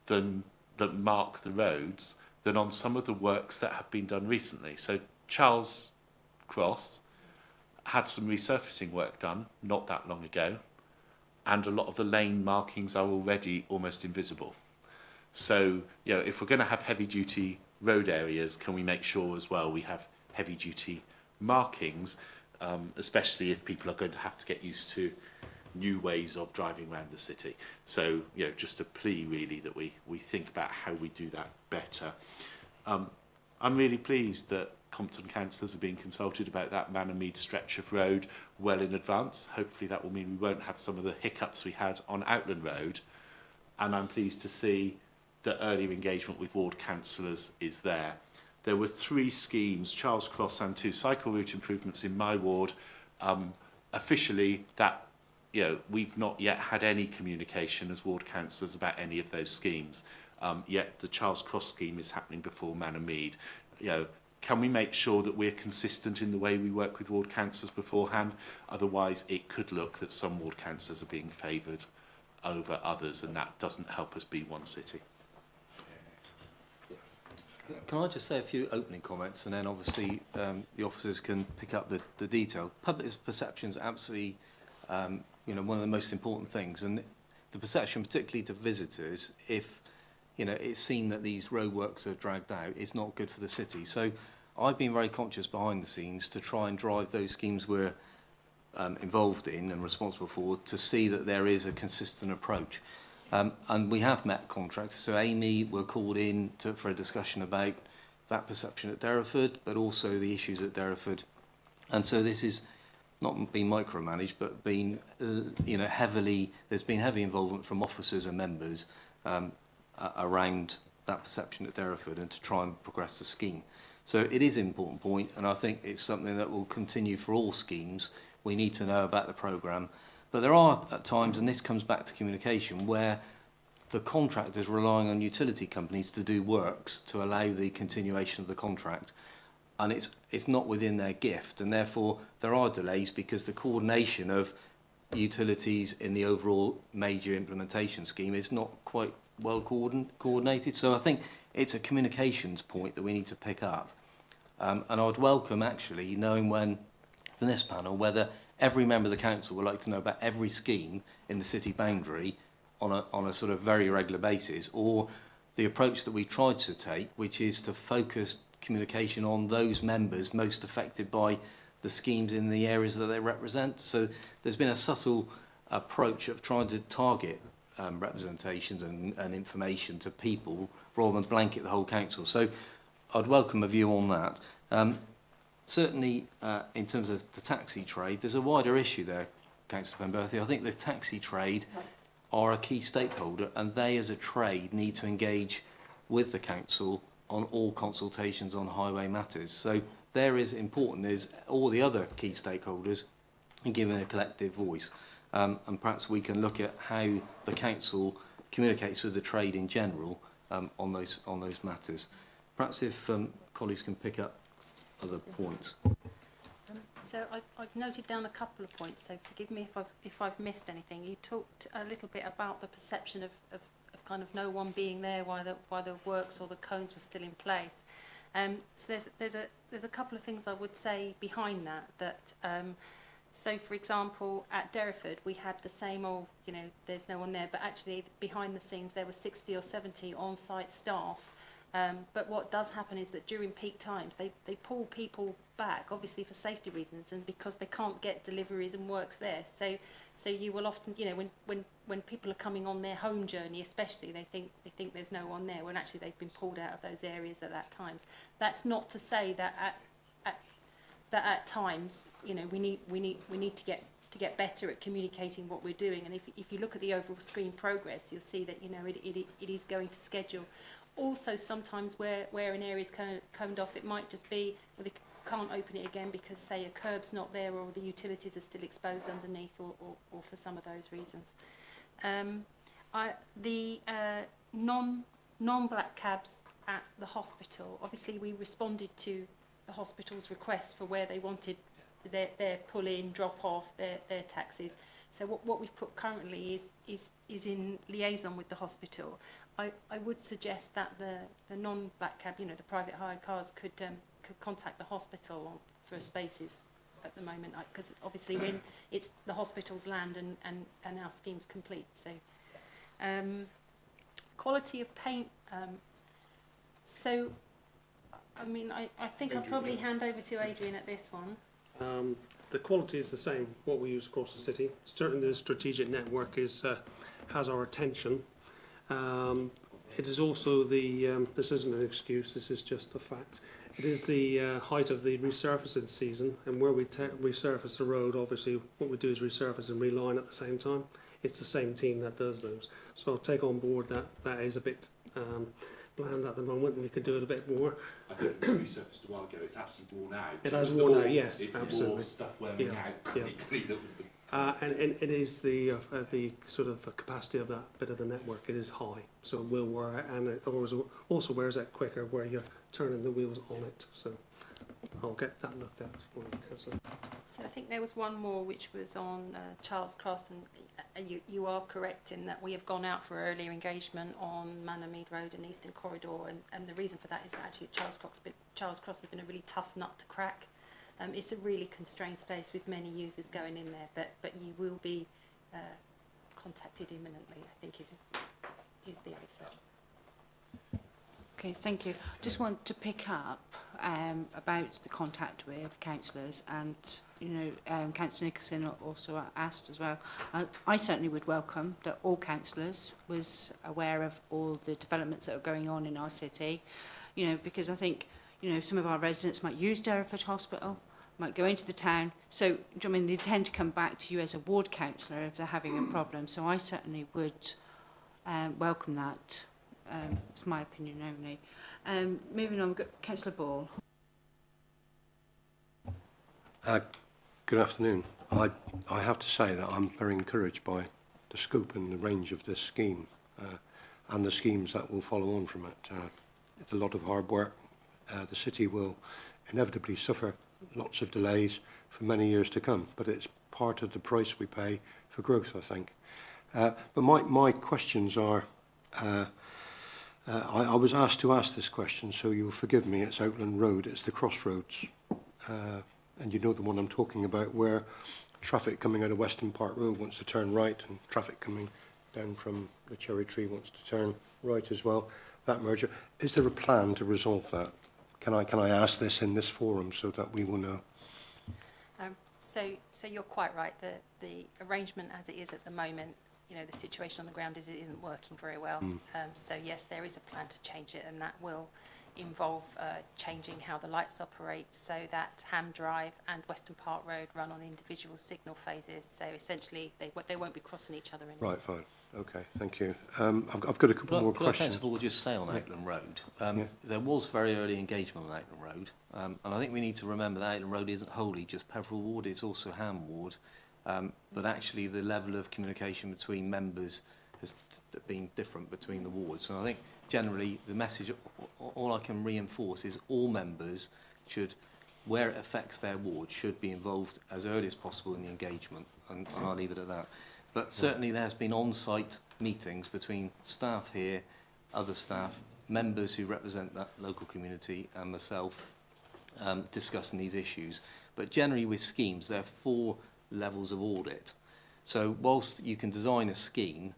that mark the roads than on some of the works that have been done recently? So Charles Cross had some resurfacing work done not that long ago, and a lot of the lane markings are already almost invisible. So, you know, if we're going to have heavy duty road areas, can we make sure as well we have heavy duty markings, especially if people are going to have to get used to new ways of driving around the city. So, you know, just a plea really that we think about how we do that better. I'm really pleased that Compton councillors are being consulted about that Manor-Mead stretch of road well in advance. Hopefully that will mean we won't have some of the hiccups we had on Outland Road. And I'm pleased to see that earlier engagement with ward councillors is there. There were 3 schemes, Charles Cross and 2 cycle route improvements in my ward. Officially, that, you know, we've not yet had any communication as ward councillors about any of those schemes. Yet the Charles Cross scheme is happening before Manor-Mead. You know, can we make sure that we're consistent in the way we work with ward councillors beforehand? Otherwise, it could look that some ward councillors are being favoured over others, and that doesn't help us be one city. Can I just say a few opening comments, and then obviously the officers can pick up the detail. Public perception is absolutely you know, one of the most important things, and the perception, particularly to visitors, if you know it's seen that these roadworks are dragged out, it's not good for the city. So I've been very conscious behind the scenes to try and drive those schemes we're involved in and responsible for, to see that there is a consistent approach. And we have met contractors. So Amy were called in for a discussion about that perception at Derriford, but also the issues at Derriford. And so this is not being micromanaged, but being, you know, there's been heavy involvement from officers and members around that perception at Derriford, and to try and progress the scheme. So it is an important point, and I think it's something that will continue for all schemes. We need to know about the programme. But there are at times, and this comes back to communication, where the contractor is relying on utility companies to do works to allow the continuation of the contract, and it's not within their gift, and therefore there are delays because the coordination of utilities in the overall major implementation scheme is not quite well coordinated. So I think it's a communications point that we need to pick up, and I'd welcome actually knowing when from this panel whether every member of the council would like to know about every scheme in the city boundary on a sort of very regular basis, or the approach that we tried to take, which is to focus communication on those members most affected by the schemes in the areas that they represent. So there's been a subtle approach of trying to target representations and information to people rather than blanket the whole council. So I'd welcome a view on that. Certainly, in terms of the taxi trade, there's a wider issue there, Councillor Penberthy. I think the taxi trade are a key stakeholder, and they as a trade need to engage with the council on all consultations on highway matters. So there is important is all the other key stakeholders and giving a collective voice. And perhaps we can look at how the council communicates with the trade in general on those matters. Perhaps if colleagues can pick up other points. So I've noted down a couple of points, so forgive me if I've missed anything. You talked a little bit about the perception of kind of no one being there while the works or the cones were still in place. So there's a couple of things I would say behind that. So for example, at Derriford we had the same old, you know, there's no one there, but actually behind the scenes there were 60 or 70 on-site staff. But what does happen is that during peak times they pull people back, obviously for safety reasons and because they can't get deliveries and works there. So you will often, you know, when people are coming on their home journey, especially, they think there's no one there when actually they've been pulled out of those areas at that times. That's not to say that at times, you know, we need to get better at communicating what we're doing. And if you look at the overall screen progress, you'll see that, you know, it is going to schedule. Also, sometimes where an area is coned off, it might just be well, they can't open it again because, say, a curb's not there or the utilities are still exposed underneath, or for some of those reasons. The non-black cabs at the hospital, obviously we responded to the hospital's request for where they wanted their pull-in, drop-off, their taxis. So what we've put currently is in liaison with the hospital. I would suggest that the non-black cab, you know, the private hire cars could contact the hospital for spaces at the moment, because obviously when it's the hospital's land and our scheme's complete. So quality of paint. So I mean, I think I'll probably hand over to Adrian at this one. The quality is the same, what we use across the city. Certainly the strategic network has our attention. It is also this isn't an excuse, this is just a fact. It is the height of the resurfacing season, and where we resurface the road, obviously what we do is resurface and reline at the same time. It's the same team that does those. So I'll take on board that is a bit bland at the moment, and we could do it a bit more. I think it was resurfaced a while ago. It's actually worn out. It has worn out, yes, it's absolutely. More stuff wearing out quickly. That was the. And it is the sort of capacity of that bit of the network. It is high, so it will wear out, and it also wears out quicker where you're turning the wheels on it. So I'll get that looked at for you. So I think there was one more which was on Charles Cross, and you are correct in that we have gone out for earlier engagement on Manor-Mead Road and Eastern Corridor, and the reason for that is that actually Charles Cross has been a really tough nut to crack. It's a really constrained space with many users going in there, but you will be contacted imminently, I think is the answer. Okay, thank you. Just want to pick up about the contact with councillors, and you know, Councillor Nicholson also asked as well. I certainly would welcome that all councillors was aware of all the developments that are going on in our city, you know, because I think, you know, some of our residents might use Derriford Hospital, might go into the town, so I mean they tend to come back to you as a ward councillor if they're having a problem. So I certainly would welcome that. It's my opinion only. Moving on, we've got Councillor Ball. Good afternoon. I have to say that I'm very encouraged by the scope and the range of this scheme and the schemes that will follow on from it. It's a lot of hard work. The city will inevitably suffer lots of delays for many years to come, but it's part of the price we pay for growth, I think. But my questions are, I was asked to ask this question, so you'll forgive me. It's Outland Road, it's the crossroads, and you know the one I'm talking about, where traffic coming out of Weston Park Road wants to turn right, and traffic coming down from the Cherry Tree wants to turn right as well. That merger, is there a plan to resolve that? Can I ask this in this forum so that we will know? So you're quite right. The arrangement as it is at the moment, you know, the situation on the ground is it isn't working very well. So yes, there is a plan to change it, and that will involve changing how the lights operate so that Ham Drive and Western Park Road run on individual signal phases. So essentially, they won't be crossing each other anymore. Right, fine. Okay, thank you. I've got a couple more questions. Could I just say on Outland Road, there was very early engagement on Outland Road, and I think we need to remember that Outland Road isn't wholly just Peveril Ward, it's also Ham Ward, but actually the level of communication between members has been different between the wards. And I think generally the message, all I can reinforce is all members should, where it affects their ward, should be involved as early as possible in the engagement, and I'll leave it at that. But certainly there has been on-site meetings between staff here, other staff, members who represent that local community and myself discussing these issues. But generally with schemes, there are 4 levels of audit. So whilst you can design a scheme,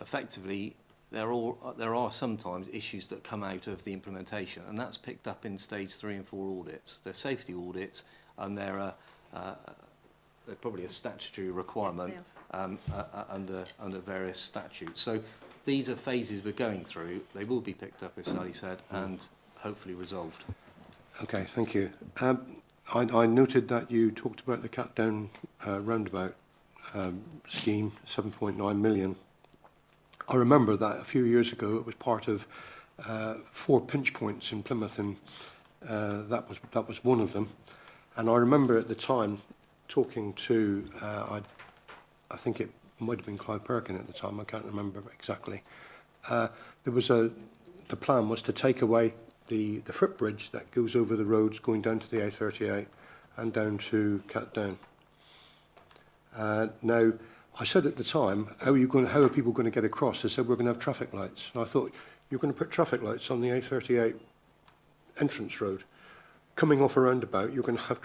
effectively there are sometimes issues that come out of the implementation, and that's picked up in stage 3 and 4 audits. They're safety audits, and they're probably a statutory requirement. Yes, under various statutes. So these are phases we're going through. They will be picked up, as Sally said, and hopefully resolved. Okay, thank you. I noted that you talked about the Catdown roundabout scheme, 7.9 million. I remember that a few years ago it was part of 4 pinch points in Plymouth, and that was one of them. And I remember at the time talking to I think it might have been Clive Perkin at the time, I can't remember exactly. The plan was to take away the footbridge that goes over the roads going down to the A38 and down to Catdown. Now, I said at the time, how are people going to get across? They said, we're going to have traffic lights. And I thought, you're going to put traffic lights on the A38 entrance road. Coming off a roundabout, you're going to have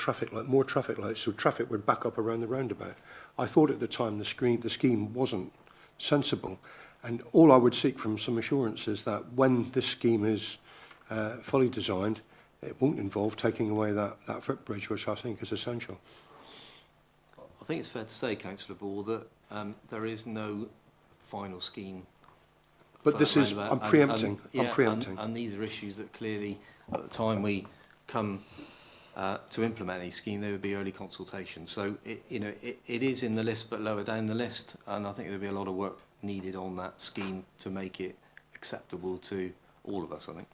more traffic lights, so traffic would back up around the roundabout. I thought at the time the scheme wasn't sensible, and all I would seek from some assurance is that when this scheme is fully designed, it won't involve taking away that footbridge, which I think is essential. I think it's fair to say, Councillor Ball, that there is no final scheme. But this is, I'm preempting. And these are issues that clearly, at the time we come to implement any scheme, there would be early consultation. So it is in the list, but lower down the list, and I think there'll be a lot of work needed on that scheme to make it acceptable to all of us, I think.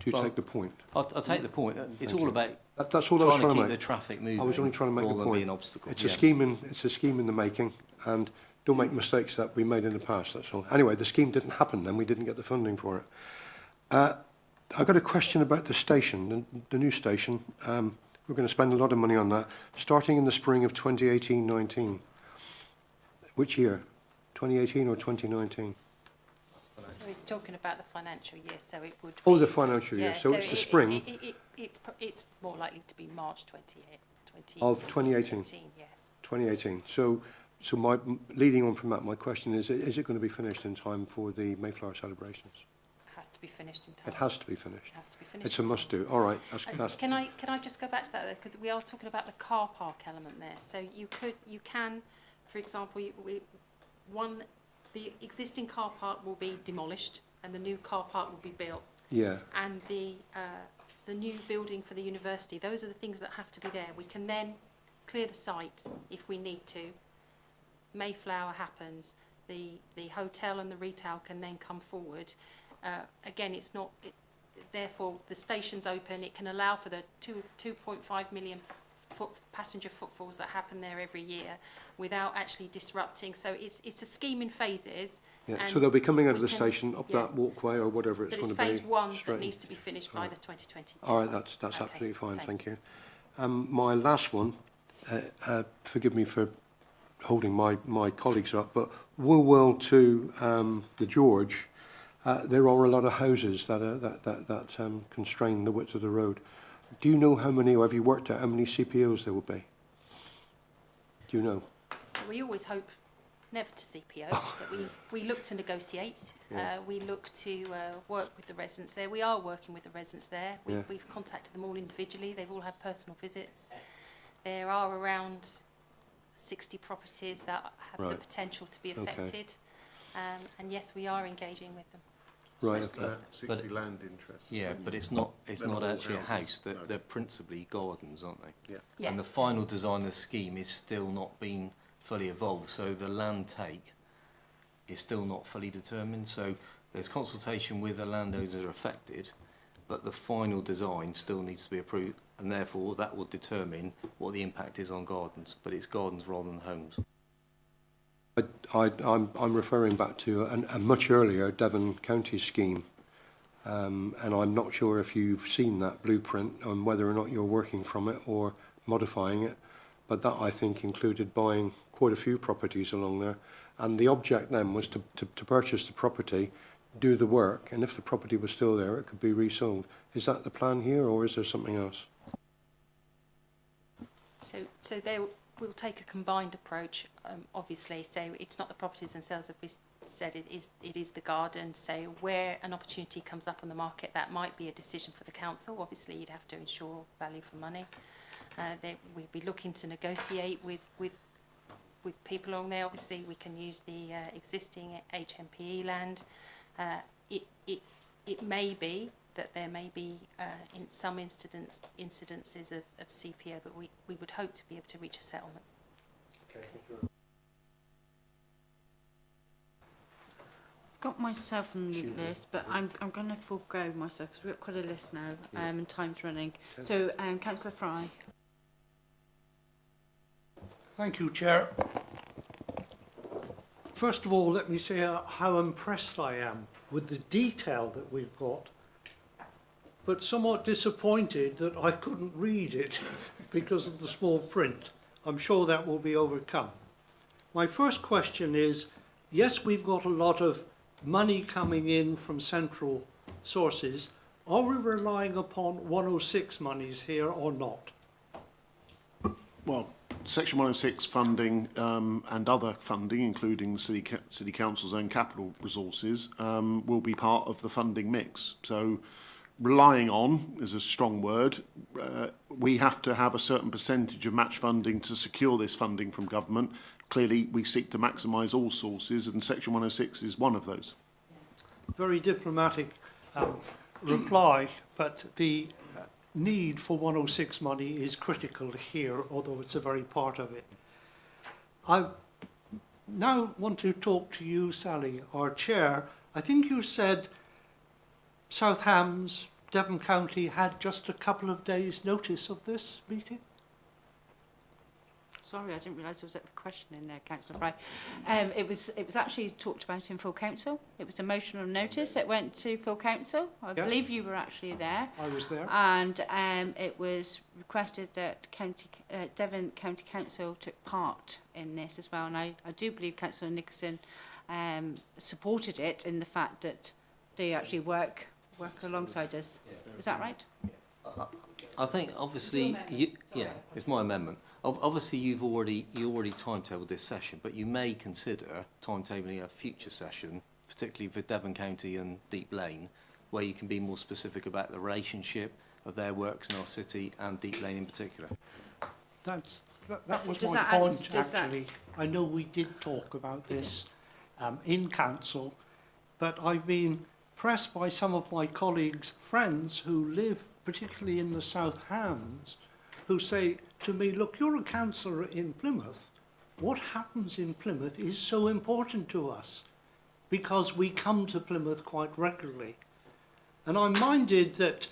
Do you take the point? I'll take the point. It's all about that's all I was trying to keep make. the traffic moving. I was only trying to make a point. Be an obstacle. It's a scheme in the making, and don't make mistakes that we made in the past. That's all. Anyway, the scheme didn't happen, then we didn't get the funding for it. I've got a question about the station, the new station. We're going to spend a lot of money on that, starting in the spring of 2018-19. Which year? 2018 or 2019? So it's talking about the financial year, so it would be... Oh, the financial year. So it's the spring. It's more likely to be March 2018. Of 2018? Yes. 2018. So my leading on from that, my question is it going to be finished in time for the Mayflower celebrations? Has to be finished in time. It has to be finished. It has to be finished. It's a must-do. All right. Can I just go back to that, because we are talking about the car park element there. So you can, for example, the existing car park will be demolished and the new car park will be built. Yeah. And the new building for the university. Those are the things that have to be there. We can then clear the site if we need to. Mayflower happens. The hotel and the retail can then come forward. Again, it's not. Therefore, the station's open. It can allow for the 2.5 million passenger footfalls that happen there every year, without actually disrupting. So it's a scheme in phases. Yeah. So they'll be coming out of the station up that walkway or whatever it's going to be. But it's phase 1 that needs to be finished by the 2020. All right, that's okay. Absolutely fine. Thank you. My last one. Forgive me for holding my colleagues up, but Woolwell to the George. There are a lot of houses that constrain the width of the road. Do you know how many, or have you worked out how many CPOs there will be? Do you know? So we always hope never to CPO, but we look to negotiate. Yeah. We look to work with the residents there. We are working with the residents there. We've contacted them all individually. They've all had personal visits. There are around 60 properties that have the Right. potential to be Okay. affected. And yes, we are engaging with them. Right, 60 okay. la- 60 land interests. Yeah, but it's not They're not all actually a houses, house. no. They're principally gardens, aren't they? Yeah. Yes. And the final design of the scheme is still not been fully evolved, so the land take is still not fully determined. So there's consultation with the landowners that are affected, but the final design still needs to be approved, and therefore that will determine what the impact is on gardens. But it's gardens rather than homes. I'm referring back to a much earlier Devon County scheme, and I'm not sure if you've seen that blueprint and whether or not you're working from it or modifying it, but that I think included buying quite a few properties along there, and the object then was to purchase the property, do the work, and if the property was still there, it could be resold. Is that the plan here, or is there something else? So they will take a combined approach, obviously. So it's not the properties themselves, as we said, it is the garden. So where an opportunity comes up on the market, that might be a decision for the council. Obviously, you'd have to ensure value for money. We'd be looking to negotiate with people along there. Obviously, we can use the existing HMPE land. It may be that there may be in some incidences of CPO, but we would hope to be able to reach a settlement. Okay, thank you. Got myself on the list, but I'm going to forego myself because we've got quite a list now, and time's running. So, Councillor Fry. Thank you, Chair. First of all, let me say how impressed I am with the detail that we've got, but somewhat disappointed that I couldn't read it because of the small print. I'm sure that will be overcome. My first question is, yes, we've got a lot of money coming in from central sources. Are we relying upon 106 monies here or not? Well, Section 106 funding and other funding, including the City Council's own capital resources, will be part of the funding mix. So relying on is a strong word. We have to have a certain percentage of match funding to secure this funding from government. Clearly, we seek to maximise all sources, and Section 106 is one of those. Very diplomatic reply, but the need for 106 money is critical here, although it's a very part of it. I now want to talk to you, Sally, our chair. I think you said South Hams, Devon County had just a couple of days' notice of this meeting? Sorry, I didn't realise there was a question in there, Councillor Fry. It was actually talked about in full council. It was a motion of notice. It went to full council. I Yes. believe you were actually there. I was there. And it was requested that Devon County Council took part in this as well. And I do believe Councillor Nicholson supported it in the fact that they actually work alongside us. Is that right? I think obviously, it's my amendment. Obviously, you already timetabled this session, but you may consider timetabling a future session, particularly for Devon County and Deep Lane, where you can be more specific about the relationship of their works in our city and Deep Lane in particular. That was Does my that point, answer- does that- actually. I know we did talk about this in council, but I've been pressed by some of my colleagues' friends who live particularly in the South Hams, who say to me, look, you're a councillor in Plymouth. What happens in Plymouth is so important to us because we come to Plymouth quite regularly. And I'm minded that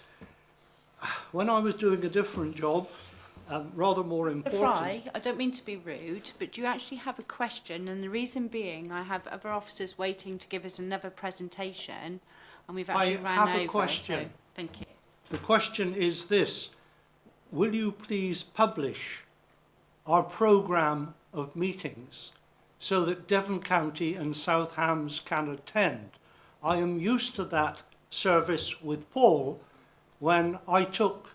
when I was doing a different job, rather more important. Fry, I don't mean to be rude, but do you actually have a question? And the reason being, I have other officers waiting to give us another presentation, and we've actually ran over. I have a question. So, thank you. The question is this: will you please publish our programme of meetings so that Devon County and South Hams can attend? I am used to that service with Paul when I took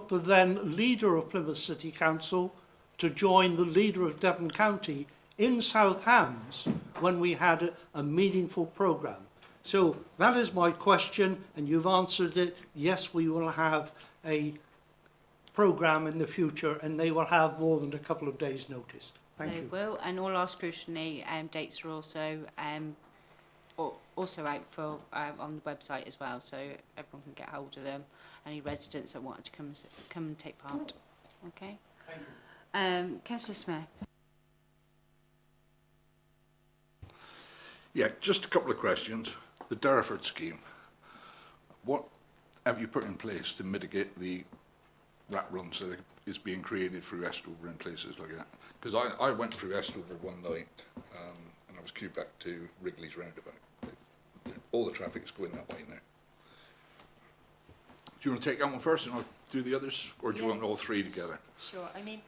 the then leader of Plymouth City Council to join the leader of Devon County in South Hams when we had a meaningful programme. So that is my question, and you've answered it. Yes, we will have a programme in the future, and they will have more than a couple of days' notice. Thank They you. will, and all our scrutiny dates are also out for on the website as well, so everyone can get hold of them. Any residents that wanted to come and take part. Okay. Thank you. Councillor Smith. Yeah, just a couple of questions. The Derriford scheme, what have you put in place to mitigate the rat runs that is being created through Estover and places like that? Because I went through Estover one night and I was queued back to Wrigley's roundabout. All the traffic's going that way now. Do you want to take that one first and I'll do the others? Or do you want all three together? Sure. I mean,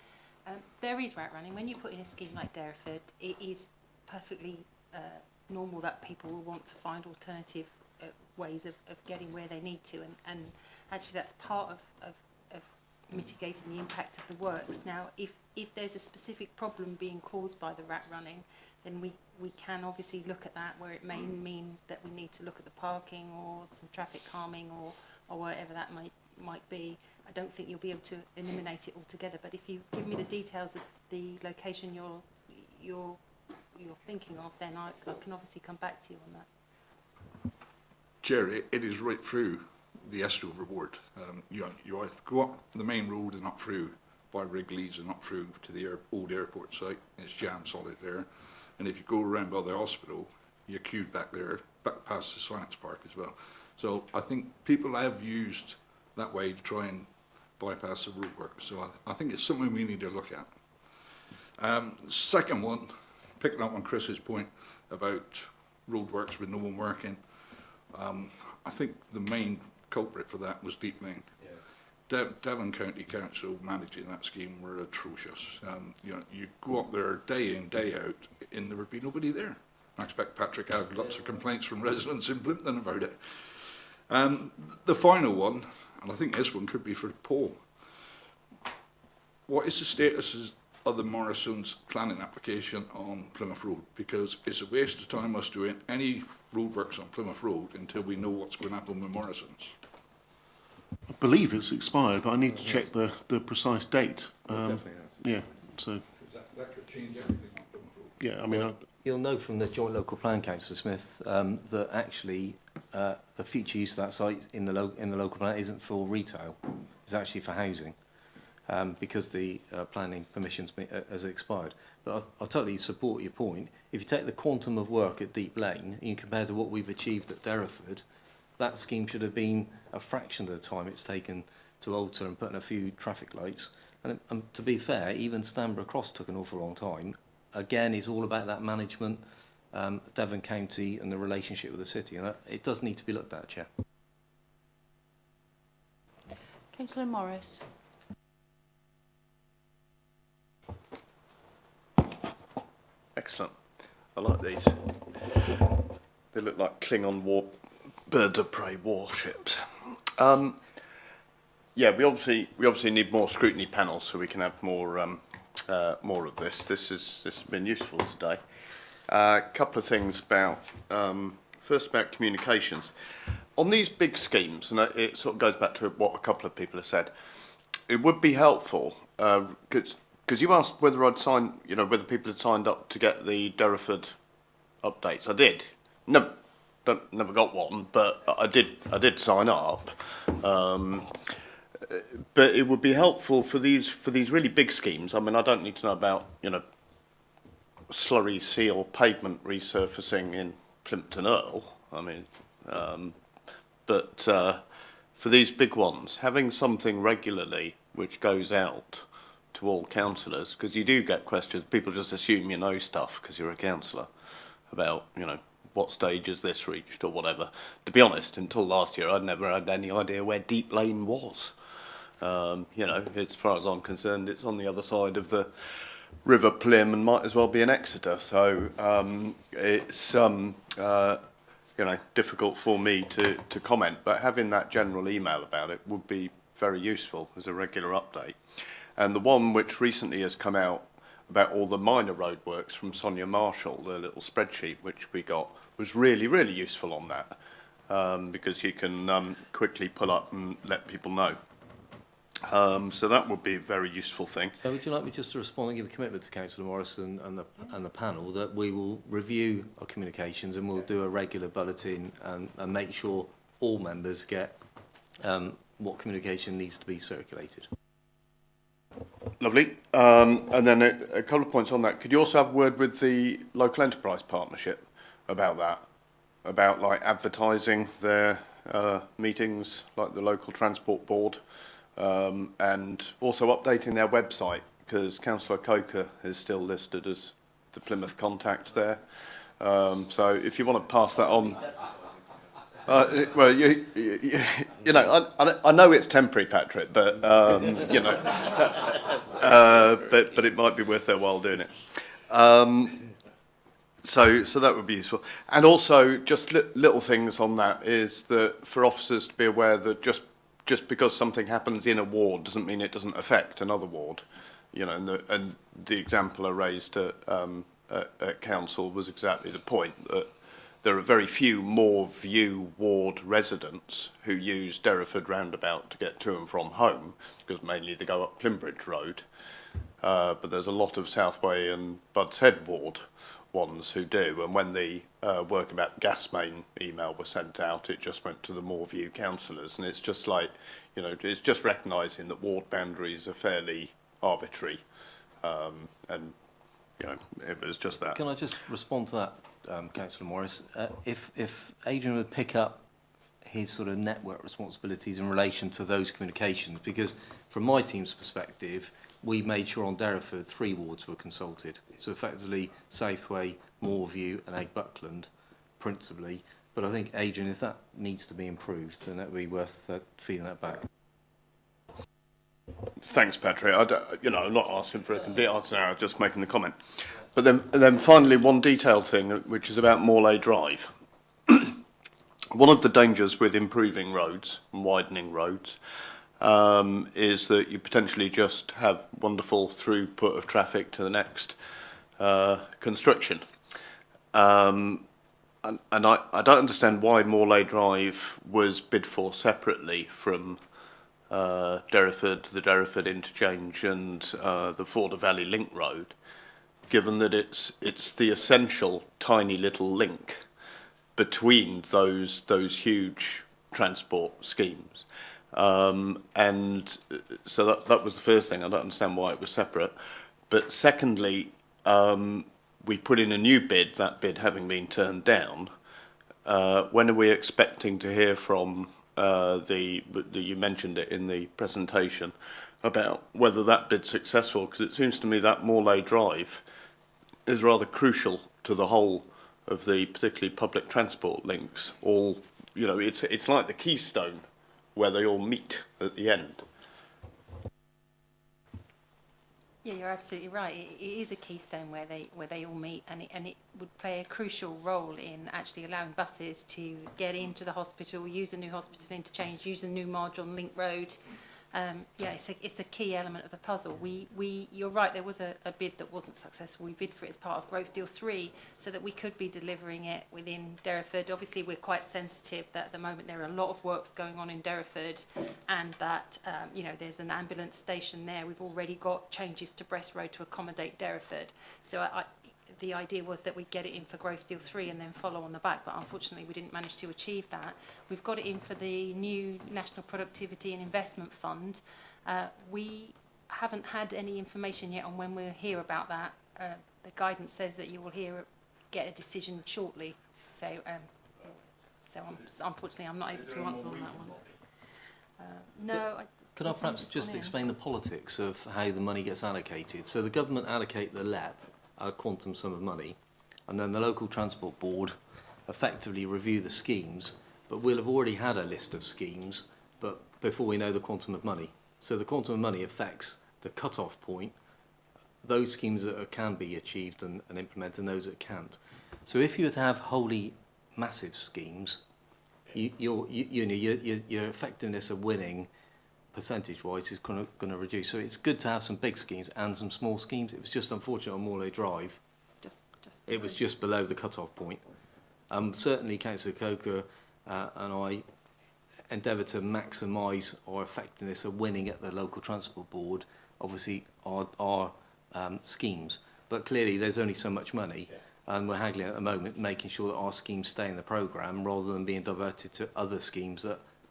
there is rat running. When you put in a scheme like Derriford, it is perfectly normal that people will want to find alternative ways of getting where they need to, and actually that's part of mitigating the impact of the works. Now, if there's a specific problem being caused by the rat running, then we can obviously look at that, where it may mean that we need to look at the parking or some traffic calming or whatever that might be. I don't think you'll be able to eliminate it altogether, but if you give me the details of the location you're thinking of, then I can obviously come back to you on that. Chair, it is right through the Estover ward. You either go up the main road and up through by Wrigley's and up through to the old airport site. It's jam solid there. And if you go around by the hospital, you're queued back there, back past the science park as well. So I think people have used that way to try and bypass the roadwork. So I think it's something we need to look at. Second one, picking up on Chris's point about roadworks with no one working, I think the main culprit for that was Deep Lane. Yeah. Devon County Council managing that scheme were atrocious. You go up there day in, day out, and there would be nobody there. I expect Patrick had lots of complaints from residents in Plimpton about it. The final one, and I think this one could be for Paul. What is the status of the Morrison's planning application on Plymouth Road? Because it's a waste of time us doing any roadworks on Plymouth Road until we know what's going to happen with Morrison's. I believe it's expired, but I need to check the precise date. Definitely has. Yeah, so, That could change everything on Plymouth Road. yeah, I mean, You'll know from the Joint Local Plan, Councillor Smith, that actually the future use of that site in the local plan isn't for retail. It's actually for housing, because the planning permissions has expired. But I totally support your point. If you take the quantum of work at Deep Lane and you compare to what we've achieved at Derriford, that scheme should have been a fraction of the time it's taken to alter and put in a few traffic lights. And to be fair, even Stanborough Cross took an awful long time. Again, it's all about that management, Devon County and the relationship with the city. And it does need to be looked at, Chair. Councillor Morris. Excellent. I like these. They look like Klingon birds of prey warships. Yeah, we obviously need more scrutiny panels so we can have more of this. This has been useful today. A couple of things about first about communications on these big schemes, and it sort of goes back to what a couple of people have said. It would be helpful because you asked whether I'd signed, whether people had signed up to get the Derriford updates. I did. Never got one, but I did sign up. But it would be helpful for these really big schemes. I mean, I don't need to know about slurry seal pavement resurfacing in Plimpton Earl. I mean, but for these big ones, having something regularly which goes out to all councillors, because you do get questions. People just assume you know stuff because you're a councillor about what stage has this reached or whatever. To be honest, until last year, I'd never had any idea where Deep Lane was. As far as I'm concerned, it's on the other side of the River Plym and might as well be in Exeter. So it's difficult for me to comment. But having that general email about it would be very useful as a regular update. And the one which recently has come out about all the minor roadworks from Sonia Marshall, the little spreadsheet which we got, was really, really useful on that, because you can quickly pull up and let people know. So that would be a very useful thing. So would you like me just to respond and give a commitment to Councillor Morris and the panel that we will review our communications and we'll do a regular bulletin and make sure all members get what communication needs to be circulated? Lovely. And then a couple of points on that. Could you also have a word with the local enterprise partnership about that? About like advertising their meetings, like the local transport board, and also updating their website, because Councillor Coker is still listed as the Plymouth contact there. So if you want to pass that on. Well, you know, I know it's temporary, Patrick, but you know, but it might be worth their while doing it. So that would be useful. And also, just little things on that is that for officers to be aware that just because something happens in a ward doesn't mean it doesn't affect another ward. You know, and the example I raised at council was exactly the point, that there are very few Moorview ward residents who use Derriford roundabout to get to and from home, because mainly they go up Plimbridge Road. But there's a lot of Southway and Buds Head ward ones who do. And when the work about gas main email was sent out, it just went to the Moorview councillors. And it's just like, you know, it's just recognising that ward boundaries are fairly arbitrary. And, you know, it was just that. Can I just respond to that? Councillor Morris, if Adrian would pick up his sort of network responsibilities in relation to those communications, because from my team's perspective, we made sure on Derriford 3 wards were consulted. So effectively Southway, Moorview and Egg Buckland principally. But I think, Adrian, if that needs to be improved, then that would be worth feeding that back. Thanks, Patrick. You know, I'm not asking for a complete answer now, I'm just making the comment. But then finally, one detailed thing, which is about Morley Drive. One of the dangers with improving roads and widening roads is that you potentially just have wonderful throughput of traffic to the next construction. And I don't understand why Morley Drive was bid for separately from Derriford, the Derriford interchange and the Forder Valley Link Road, given that it's the essential tiny little link between those huge transport schemes. And so that was the first thing. I don't understand why it was separate. But secondly, we put in a new bid, that bid having been turned down. When are we expecting to hear from you mentioned it in the presentation, about whether that bid's successful? Because it seems to me that Morley Drive is rather crucial to the whole of the particularly public transport links. All, you know, it's like the keystone where they all meet at the end. Yeah, you're absolutely right. It is a keystone where they all meet, and it would play a crucial role in actually allowing buses to get into the hospital, use a new hospital interchange, use a new Marge on Link Road. Yeah, it's a key element of the puzzle. You're right, there was a bid that wasn't successful. We bid for it as part of Growth Deal 3 so that we could be delivering it within Derriford. Obviously, we're quite sensitive that at the moment there are a lot of works going on in Derriford, and that, you know, there's an ambulance station there. We've already got changes to Brest Road to accommodate Derriford. So the idea was that we'd get it in for Growth Deal 3 and then follow on the back, but unfortunately we didn't manage to achieve that. We've got it in for the new National Productivity and Investment Fund. We haven't had any information yet on when we'll hear about that. The guidance says that you will get a decision shortly. So unfortunately I'm not able to answer on that one. No. Could I perhaps just explain the politics of how the money gets allocated? So the government allocate the LEP, a quantum sum of money, and then the local transport board effectively review the schemes, but we'll have already had a list of schemes but before we know the quantum of money. So the quantum of money affects the cut-off point, those schemes that can be achieved and implemented, and those that can't. So if you were to have wholly massive schemes, your effectiveness of winning percentage-wise is going to reduce. So it's good to have some big schemes and some small schemes. It was just unfortunate on Morley Drive. It was just below the cut-off point. Certainly, Councillor Coker and I endeavour to maximise our effectiveness of winning at the local transport board, obviously, our schemes. But clearly, there's only so much money, and we're haggling at the moment, making sure that our schemes stay in the programme rather than being diverted to other schemes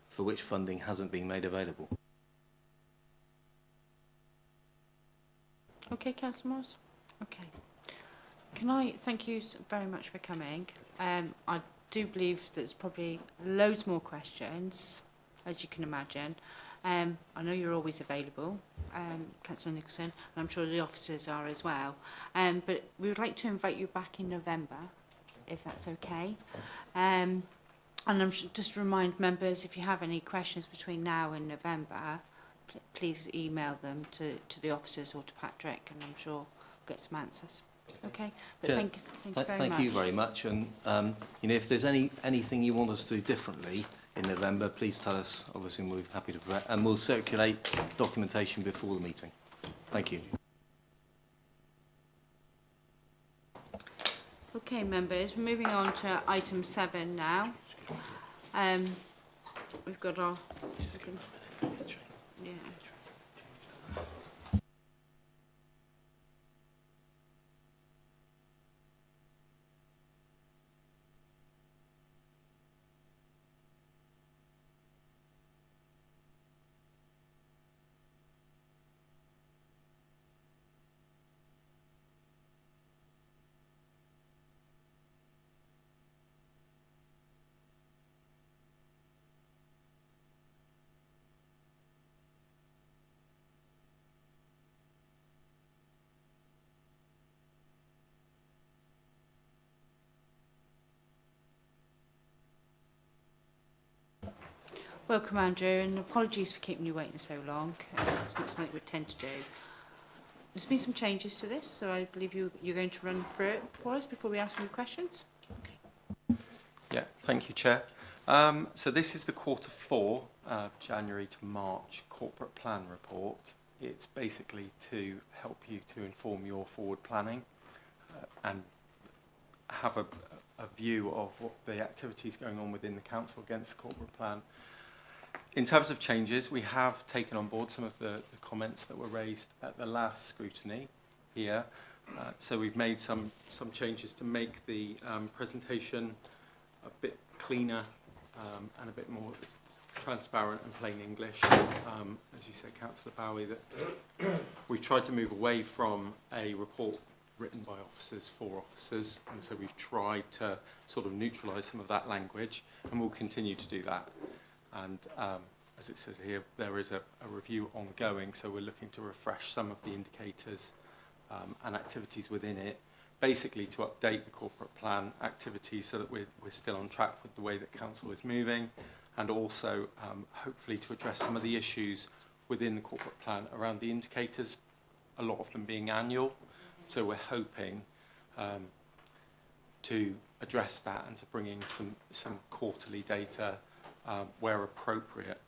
for which funding hasn't been made available. Okay, Councillor Morris? Okay. Can I thank you very much for coming? I do believe there's probably loads more questions, as you can imagine. I know you're always available, Councillor Nicholson, and I'm sure the officers are as well. But we would like to invite you back in November, if that's okay. And just remind members, if you have any questions between now and November, please email them to the officers or to Patrick, and I'm sure we'll get some answers. Okay, but Yeah. thank you very much. Thank you very much. And you know, if there's anything you want us to do differently in November, please tell us. Obviously, we're happy to, and we'll circulate documentation before the meeting. Thank you. Okay, members, we're moving on to item 7 now. We've got our... Yeah. Welcome, Andrew, and apologies for keeping you waiting so long. It's not something we tend to do. There's been some changes to this, so I believe you're going to run through it for us before we ask any questions. Okay. Yeah, thank you, Chair. So this is the Q4, January to March corporate plan report. It's basically to help you to inform your forward planning and have a view of what the activities going on within the council against the corporate plan. In terms of changes, we have taken on board some of the comments that were raised at the last scrutiny here. So we've made some changes to make the presentation a bit cleaner and a bit more transparent and plain English. As you said, Councillor Bowie, that we tried to move away from a report written by officers for officers, and so we've tried to sort of neutralise some of that language, and we'll continue to do that. And as it says here, there is a review ongoing, so we're looking to refresh some of the indicators and activities within it, basically to update the corporate plan activities so that we're still on track with the way that council is moving, and also hopefully to address some of the issues within the corporate plan around the indicators, a lot of them being annual. So we're hoping to address that and to bring in some quarterly data where appropriate.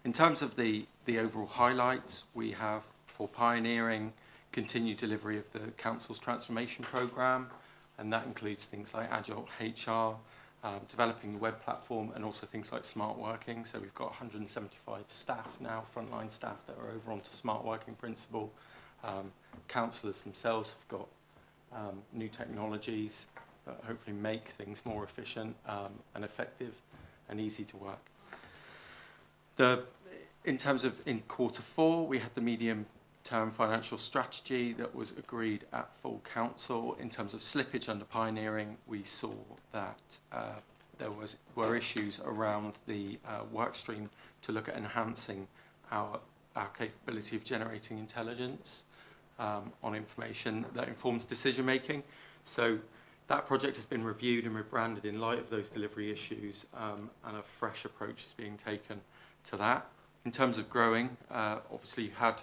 In terms of the overall highlights, we have, for pioneering, continued delivery of the Council's transformation programme, and that includes things like Agile HR, developing the web platform, and also things like smart working. So we've got 175 staff now, frontline staff, that are over onto smart working principle. Councillors themselves have got new technologies that hopefully make things more efficient and effective and easy to work. In terms of in Q4, we had the medium-term financial strategy that was agreed at full council. In terms of slippage under pioneering, we saw that there were issues around the work stream to look at enhancing our capability of generating intelligence on information that informs decision making. So that project has been reviewed and rebranded in light of those delivery issues, and a fresh approach is being taken to that. In terms of growing, obviously you had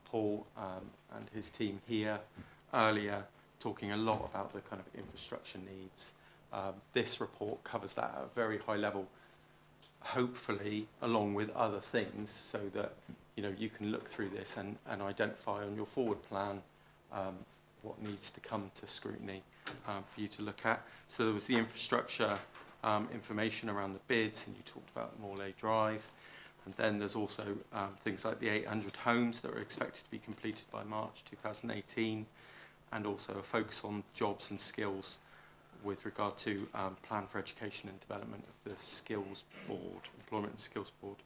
Paul and his team here earlier talking a lot about the kind of infrastructure needs. This report covers that at a very high level. hopefully along with other things, so that you can look through this and identify on your forward plan what needs to come to scrutiny for you to look at. So there was the infrastructure information around the bids, and you talked about Morley Drive. And then there's also things like the 800 homes that are expected to be completed by March 2018, and also a focus on jobs and skills with regard to Plan for Education and Development of the Skills Board, Employment and Skills Board.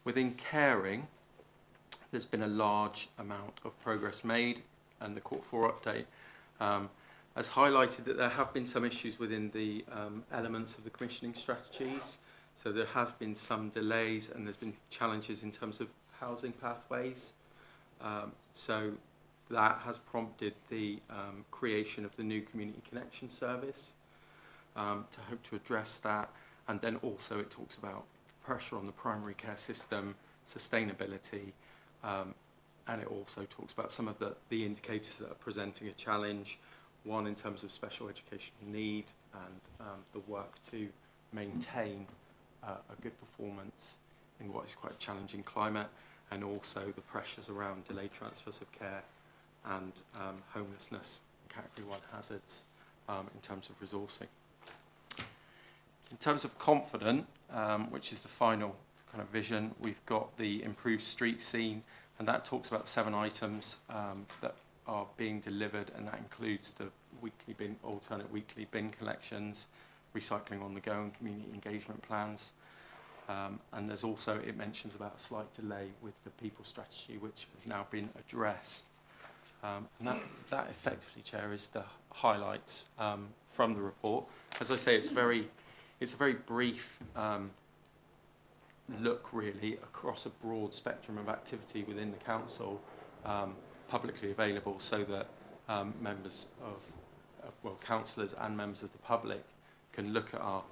Within caring, there's been a large amount of progress made, and the Court 4 update has highlighted that there have been some issues within the elements of the commissioning strategies. So there has been some delays, and there's been challenges in terms of housing pathways. So that has prompted the creation of the new Community Connection Service to hope to address that. And then also it talks about pressure on the primary care system, sustainability, and it also talks about some of the indicators that are presenting a challenge, one in terms of special educational need and the work to maintain a good performance in what is quite a challenging climate, and also the pressures around delayed transfers of care and homelessness, category 1 hazards in terms of resourcing. In terms of confident, which is the final kind of vision, we've got the improved street scene, and that talks about 7 items that are being delivered, and that includes the weekly bin, alternate weekly bin collections, recycling on the go, and community engagement plans. And there's also, it mentions about a slight delay with the people strategy, which has now been addressed. And that effectively, Chair, is the highlights from the report. As I say, it's a very brief look, really, across a broad spectrum of activity within the council, publicly available, so that members of councillors and members of the public can look at our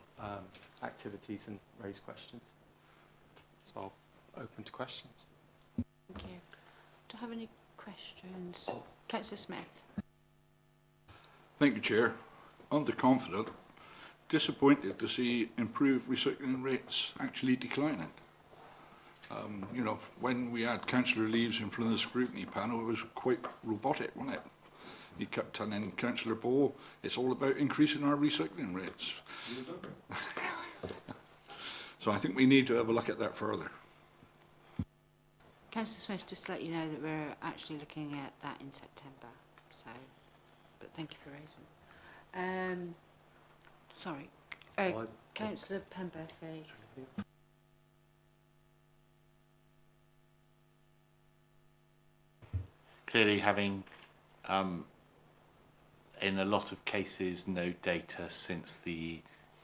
activities and raise questions. So I'll open to questions. Thank you. Do I have any questions? Councillor Smith. Thank you, Chair. Underconfident, disappointed to see improved recycling rates actually declining. When we had Councillor Leaves in front of the scrutiny panel, it was quite robotic, wasn't it? He kept telling Councillor Ball, it's all about increasing our recycling rates. So I think we need to have a look at that further. Councillor Smith, just to let you know that we're actually looking at that in September. So, but thank you for raising. Sorry, Councillor Pemberley. Clearly having, in a lot of cases, no data since the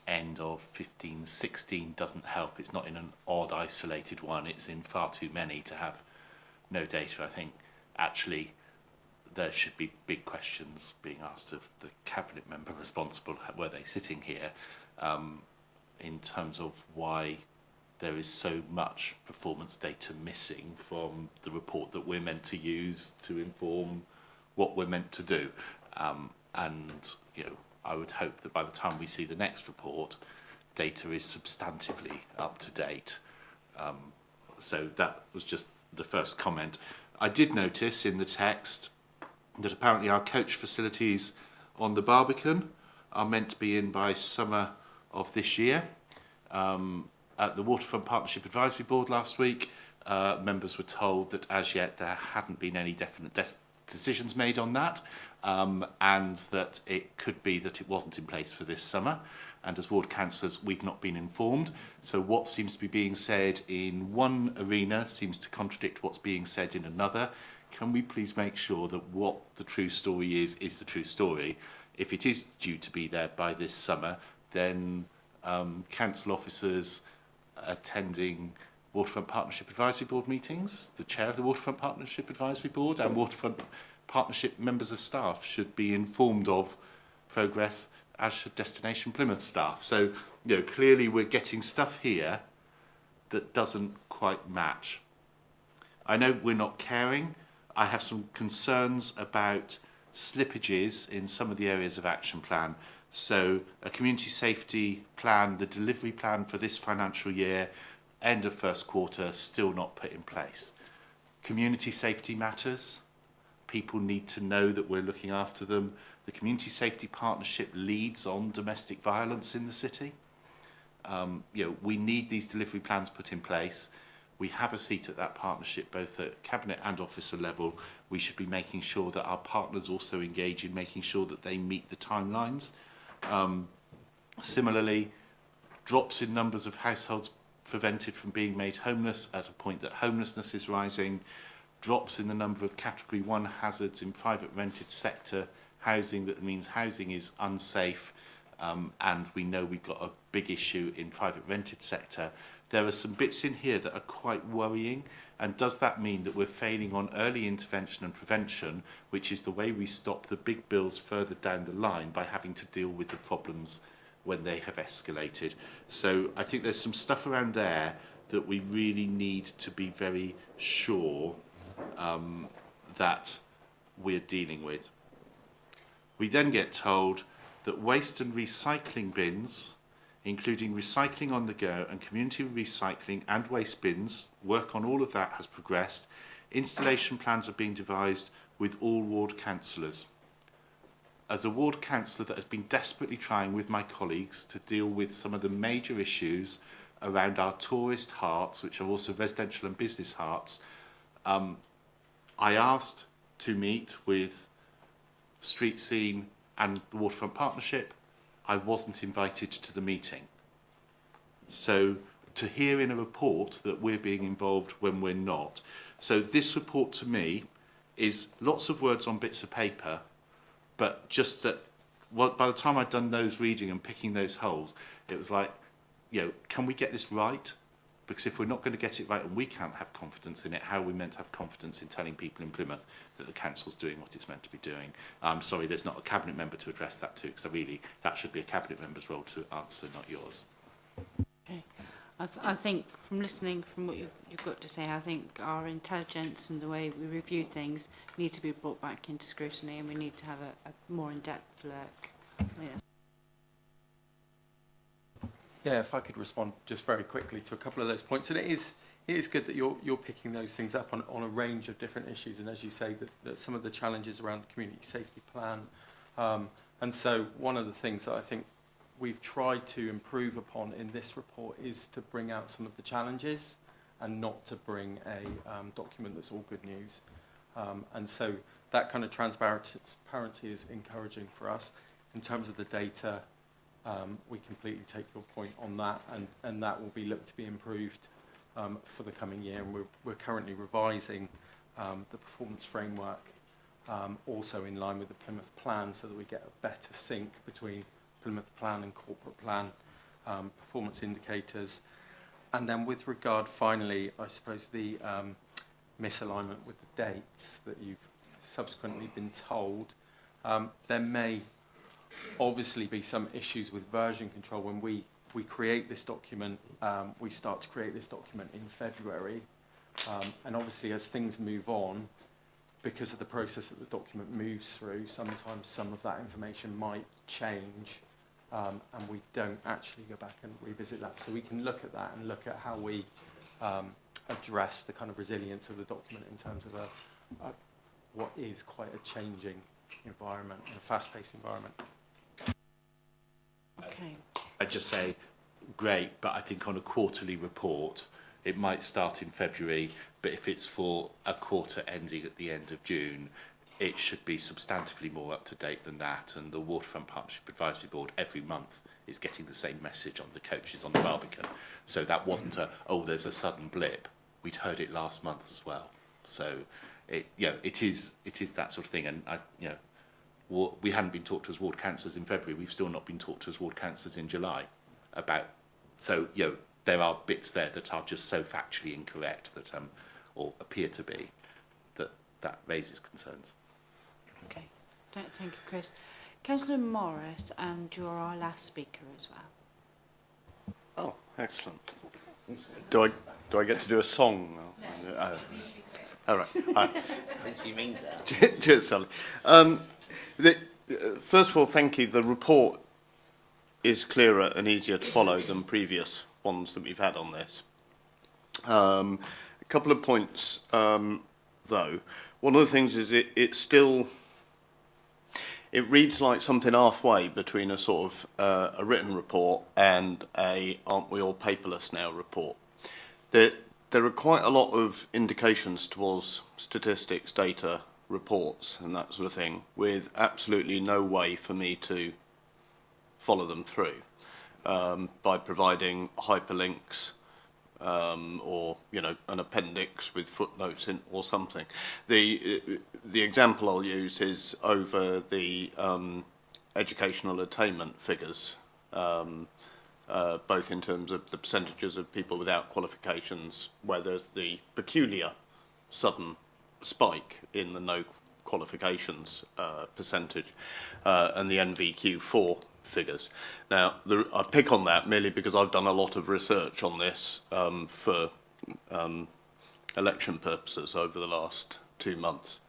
end of 15-16 doesn't help. It's not in an odd, isolated one. It's in far too many to have no data. I think, actually, there should be big questions being asked of the cabinet member responsible, were they sitting here, in terms of why there is so much performance data missing from the report that we're meant to use to inform what we're meant to do. And I would hope that by the time we see the next report, data is substantively up to date. So that was just the first comment. I did notice in the text that apparently our coach facilities on the Barbican are meant to be in by summer of this year. At the Waterfront Partnership Advisory Board last week, members were told that as yet there hadn't been any definite decisions made on that, and that it could be that it wasn't in place for this summer. And as ward councillors, we've not been informed. So what seems to be being said in one arena seems to contradict what's being said in another. Can we please make sure that what the true story is the true story? If it is due to be there by this summer, then council officers attending Waterfront Partnership Advisory Board meetings, the chair of the Waterfront Partnership Advisory Board and Waterfront Partnership members of staff should be informed of progress, as should Destination Plymouth staff. So, clearly we're getting stuff here that doesn't quite match. I know we're not caring. I have some concerns about slippages in some of the areas of action plan. So a community safety plan, the delivery plan for this financial year, end of first quarter, still not put in place. Community safety matters. People need to know that we're looking after them. The Community Safety Partnership leads on domestic violence in the city. We need these delivery plans put in place. We have a seat at that partnership, both at cabinet and officer level. We should be making sure that our partners also engage in making sure that they meet the timelines. Similarly, drops in numbers of households prevented from being made homeless at a point that homelessness is rising, drops in the number of category 1 hazards in private rented sector housing, that means housing is unsafe, and we know we've got a big issue in private rented sector. There are some bits in here that are quite worrying, and does that mean that we're failing on early intervention and prevention, which is the way we stop the big bills further down the line by having to deal with the problems when they have escalated? So I think there's some stuff around there that we really need to be very sure that we're dealing with. We then get told that waste and recycling bins, including recycling on the go and community recycling and waste bins, work on all of that has progressed. Installation plans are being devised with all ward councillors. As a ward councillor that has been desperately trying with my colleagues to deal with some of the major issues around our tourist hearts, which are also residential and business hearts, I asked to meet with Street Scene and the Waterfront Partnership. I wasn't invited to the meeting. So to hear in a report that we're being involved when we're not. So this report to me is lots of words on bits of paper, but just that by the time I'd done those reading and picking those holes, it was like, can we get this right? Because if we're not going to get it right and we can't have confidence in it, how are we meant to have confidence in telling people in Plymouth that the council's doing what it's meant to be doing? I'm sorry, there's not a cabinet member to address that to, because that should be a cabinet member's role to answer, not yours. Okay. I think from listening from what you've got to say, I think our intelligence and the way we review things need to be brought back into scrutiny, and we need to have a more in-depth look. Yeah, if I could respond just very quickly to a couple of those points. And it is good that you're picking those things up on a range of different issues, and as you say, that some of the challenges around the community safety plan. And so one of the things that I think we've tried to improve upon in this report is to bring out some of the challenges and not to bring a document that's all good news. And so that kind of transparency is encouraging for us. In terms of the data, we completely take your point on that, and that will be looked to be improved for the coming year. And we're currently revising the performance framework, also in line with the Plymouth Plan, so that we get a better sync between Plymouth Plan and corporate plan performance indicators. And then with regard, finally, I suppose the misalignment with the dates that you've subsequently been told, there may obviously be some issues with version control when we create this document. We start to create this document in February, and obviously as things move on, because of the process that the document moves through, sometimes some of that information might change, and we don't actually go back and revisit that. So we can look at that and look at how we address the kind of resilience of the document in terms of what is quite a changing environment and a fast-paced environment. Okay. I'd just say, great, but I think on a quarterly report, it might start in February, but if it's for a quarter ending at the end of June, it should be substantively more up to date than that. And the Waterfront Partnership Advisory Board every month is getting the same message on the coaches on the Barbican. So that wasn't there's a sudden blip. We'd heard it last month as well. So it is that sort of thing. And we hadn't been talked to as ward councillors in February. We've still not been talked to as ward councillors in July about. So there are bits there that are just so factually incorrect that or appear to be that raises concerns. Okay. Thank you, Chris. Councillor Morris, and you're our last speaker as well. Oh, excellent. Do I get to do a song now? No. All right. I think she means that. Cheers, Sally. First of all, thank you. The report is clearer and easier to follow than previous ones that we've had on this. A couple of points, though. One of the things is it reads like something halfway between a sort of a written report and a "aren't we all paperless now" report. There are quite a lot of indications towards statistics, data, reports and that sort of thing, with absolutely no way for me to follow them through by providing hyperlinks or an appendix with footnotes in or something. The example I'll use is over the educational attainment figures, both in terms of the percentages of people without qualifications, where there's the peculiar sudden spike in the no qualifications percentage, and the NVQ4 figures. Now, I pick on that merely because I've done a lot of research on this for election purposes over the last 2 months,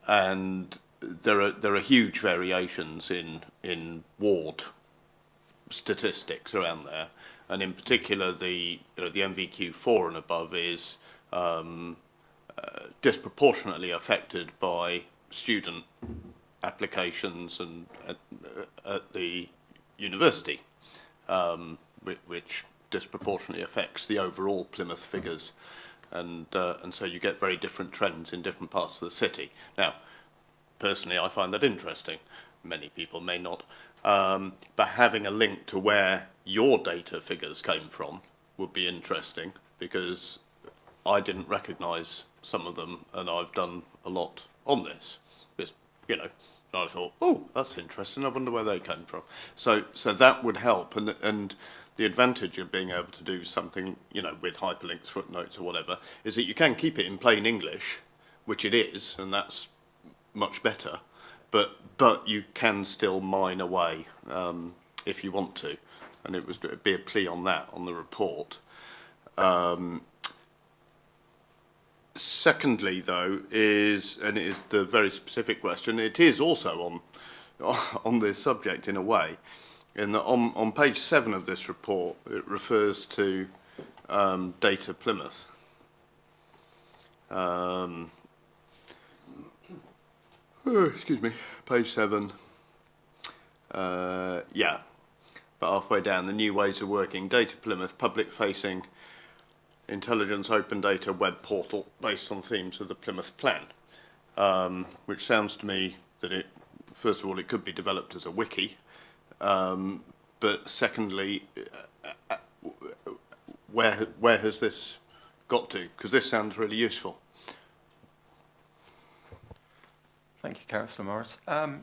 and there are huge variations in ward statistics around there, and in particular the NVQ4 and above is disproportionately affected by student applications and at the university, which disproportionately affects the overall Plymouth figures, and so you get very different trends in different parts of the city. Now, personally, I find that interesting. Many people may not, but having a link to where your data figures came from would be interesting, because I didn't recognise some of them, and I've done a lot on this. I thought, oh, that's interesting. I wonder where they came from. So that would help, and the advantage of being able to do something, with hyperlinks, footnotes, or whatever, is that you can keep it in plain English, which it is, and that's much better. But you can still mine away if you want to, and it'd be a plea on that on the report. Secondly, though, is the very specific question. It is also on this subject in a way, in that on page 7 of this report, it refers to Data Plymouth. Excuse me, page 7. Yeah, but halfway down, the new ways of working. Data Plymouth, public-facing intelligence open data web portal based on themes of the Plymouth Plan, which sounds to me that first of all, it could be developed as a wiki, but secondly, where has this got to? Because this sounds really useful. Thank you, Councillor Morris.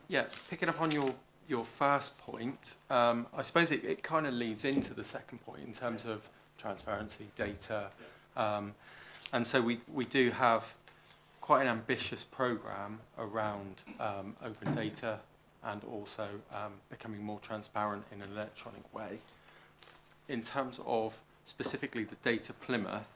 Yeah, picking up on your first point, I suppose it kind of leads into the second point in terms of transparency, data, and so we do have quite an ambitious programme around open data and also becoming more transparent in an electronic way. In terms of specifically the Data Plymouth,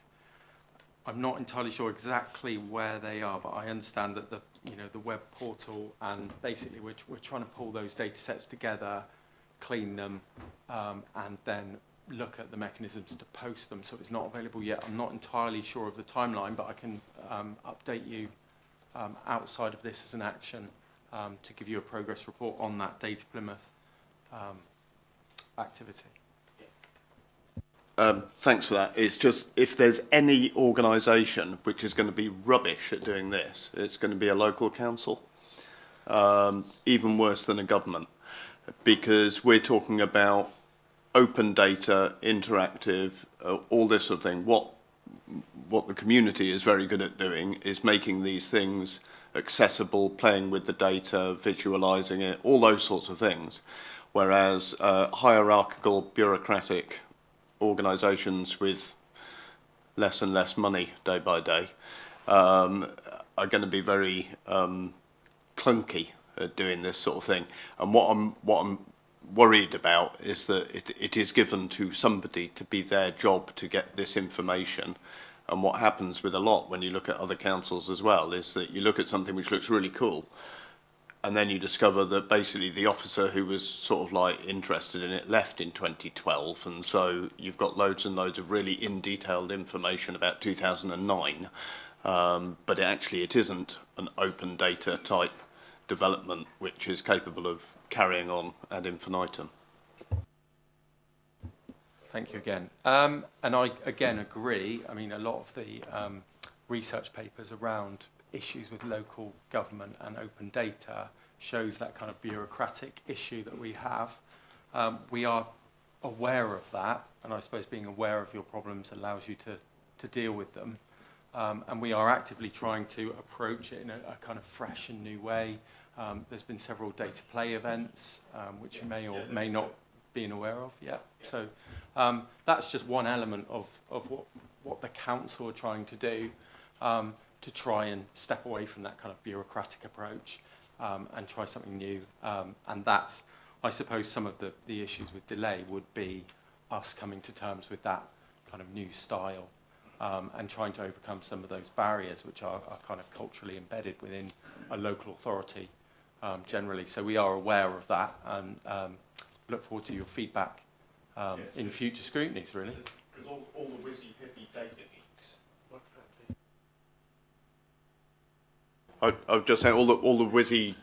I'm not entirely sure exactly where they are, but I understand that the web portal, and basically we're trying to pull those data sets together, clean them, and then look at the mechanisms to post them. So it's not available yet. I'm not entirely sure of the timeline, but I can update you outside of this as an action to give you a progress report on that Data Plymouth activity. Thanks for that. It's just, if there's any organisation which is going to be rubbish at doing this, it's going to be a local council, even worse than a government, because we're talking about open data, interactive, all this sort of thing. What the community is very good at doing is making these things accessible, playing with the data, visualising it, all those sorts of things. Whereas hierarchical, bureaucratic organisations with less and less money day by day are going to be very clunky at doing this sort of thing. And what I'm worried about is that it is given to somebody to be their job to get this information. And what happens with a lot when you look at other councils as well is that you look at something which looks really cool, and then you discover that basically the officer who was sort of like interested in it left in 2012, and so you've got loads and loads of really in-detailed information about 2009, but it isn't an open data type development which is capable of carrying on ad infinitum. Thank you again. And I, again, agree. I mean, a lot of the research papers around issues with local government and open data shows that kind of bureaucratic issue that we have. We are aware of that, and I suppose being aware of your problems allows you to deal with them. And we are actively trying to approach it in a kind of fresh and new way. There's been several data play events, which you may or may not be aware of yet. So that's just one element of what the council are trying to do, to try and step away from that kind of bureaucratic approach and try something new. And that's, I suppose, some of the issues with delay would be us coming to terms with that kind of new style and trying to overcome some of those barriers which are kind of culturally embedded within a local authority generally. So we are aware of that and look forward to your feedback in future scrutinies, really. Because all the whizzy hippie data geeks. I was just saying, all the whizzy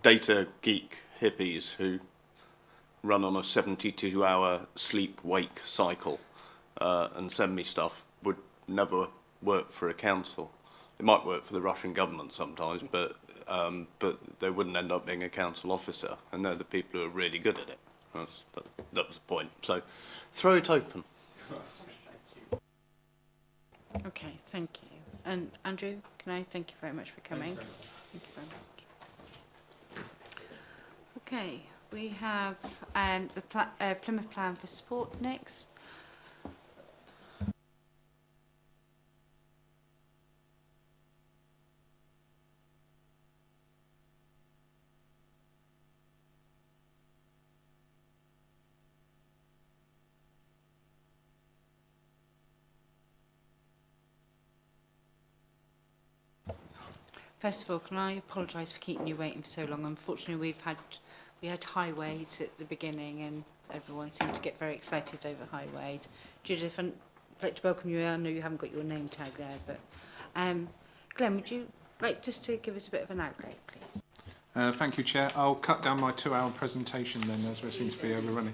data geek hippies who run on a 72-hour sleep-wake cycle and send me stuff would never work for a council. It might work for the Russian government sometimes, but they wouldn't end up being a council officer, and they're the people who are really good at it. That was the point. So throw it open. Okay, thank you. And Andrew, can I thank you very much for coming? Thank you very much. Okay, we have the Plymouth Plan for Sport next. First of all, can I apologise for keeping you waiting for so long? Unfortunately, we had highways at the beginning, and everyone seemed to get very excited over highways. Judith, I'd like to welcome you. I know you haven't got your name tag there, but Glenn, would you like just to give us a bit of an outlay, please? Thank you, Chair. I'll cut down my 2-hour presentation then, as we seem to be overrunning.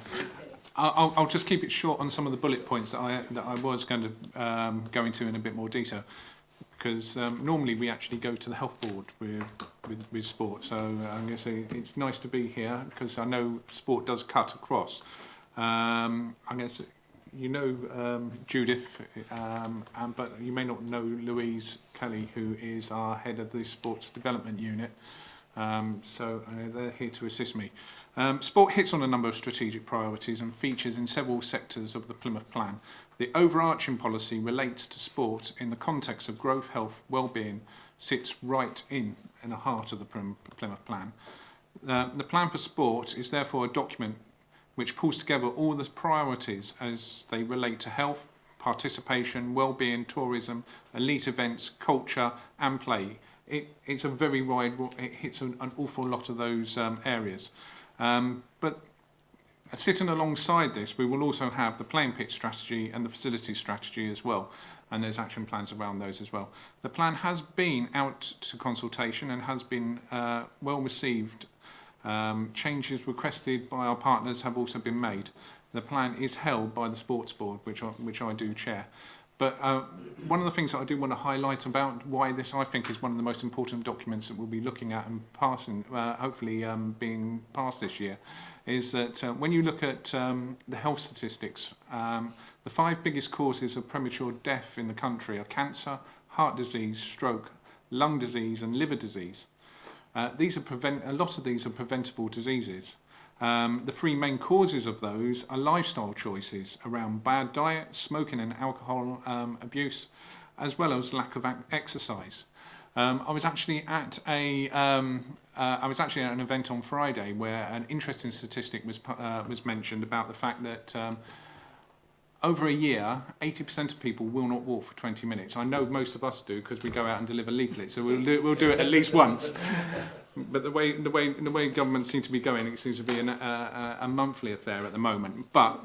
I'll just keep it short on some of the bullet points that I was going to go into in a bit more detail. Because normally we actually go to the health board with sport, so I'm going to say it's nice to be here because I know sport does cut across. I'm going to say, you know Judith, but you may not know Louise Kelly, who is our head of the sports development unit. So they're here to assist me. Sport hits on a number of strategic priorities and features in several sectors of the Plymouth Plan. The overarching policy relates to sport in the context of growth, health, well-being, sits right in the heart of the Plymouth Plan. The Plan for Sport is therefore a document which pulls together all the priorities as they relate to health, participation, well-being, tourism, elite events, culture and play. It's a very wide, it hits an awful lot of those areas. But sitting alongside this, we will also have the playing pitch strategy and the facility strategy as well, and there's action plans around those as well. The plan has been out to consultation and has been well received. Changes requested by our partners have also been made. The plan is held by the Sports Board, which I do chair. But one of the things that I do want to highlight about why this, I think, is one of the most important documents that we'll be looking at and passing, hopefully being passed this year, is that when you look at the health statistics, the 5 biggest causes of premature death in the country are cancer, heart disease, stroke, lung disease and liver disease. A lot of these are preventable diseases. The 3 main causes of those are lifestyle choices around bad diet, smoking and alcohol abuse, as well as lack of exercise. I was actually at an event on Friday where an interesting statistic was mentioned about the fact that over a year, 80% of people will not walk for 20 minutes. I know most of us do because we go out and deliver leaflets, so we'll do it at least once. But the way government seems to be going, it seems to be a monthly affair at the moment. But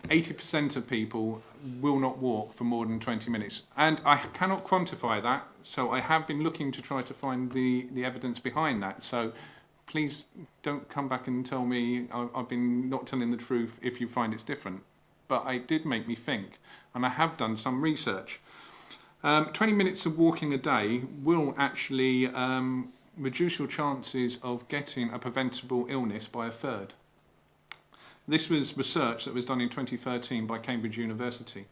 80% of people will not walk for more than 20 minutes. And I cannot quantify that, so I have been looking to try to find the evidence behind that. So please don't come back and tell me I've been not telling the truth if you find it's different. But it did make me think, and I have done some research. 20 minutes of walking a day will actually reduce your chances of getting a preventable illness by a third. This was research that was done in 2013 by Cambridge University.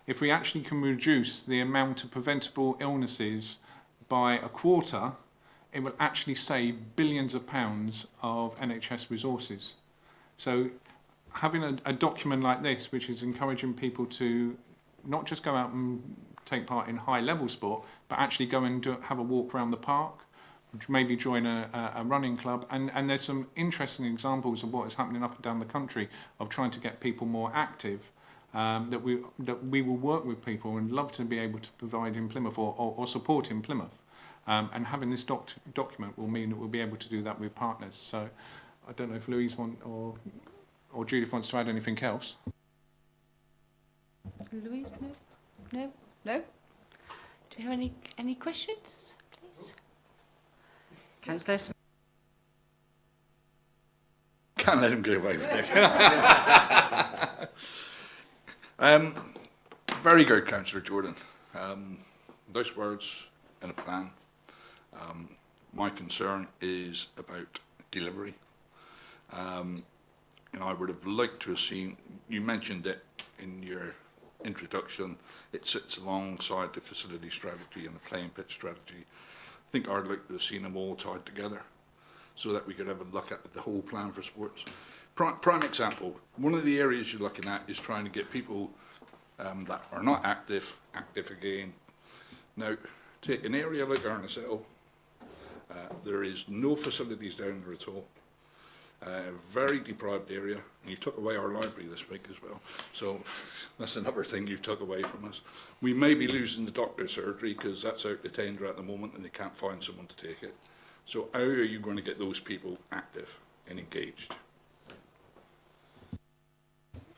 If we actually can reduce the amount of preventable illnesses by a quarter, it will actually save billions of pounds of NHS resources. So having a document like this, which is encouraging people to not just go out and take part in high-level sport, but actually go and have a walk around the park, maybe join a running club, and there's some interesting examples of what is happening up and down the country of trying to get people more active, that we will work with people and love to be able to provide in Plymouth or support in Plymouth. And having this document will mean that we'll be able to do that with partners. So I don't know if Louise or Judith wants to add anything else. Louise, no. Do we have any questions, please? Councillor Smith. Can't let him get away with it. Very good, Councillor Jordan. Those words in a plan. My concern is about delivery. And I would have liked to have seen, you mentioned it in your introduction, it sits alongside the facility strategy and the playing pitch strategy. I think I'd like to have seen them all tied together so that we could have a look at the whole plan for sports. Prime example, one of the areas you're looking at is trying to get people that are not active again. Now, take an area like Ernesthill, there is no facilities down there at all. Very deprived area, and you took away our library this week as well, so that's another thing you've took away from us. We may be losing the doctor's surgery because that's out the tender at the moment and they can't find someone to take it. So how are you going to get those people active and engaged?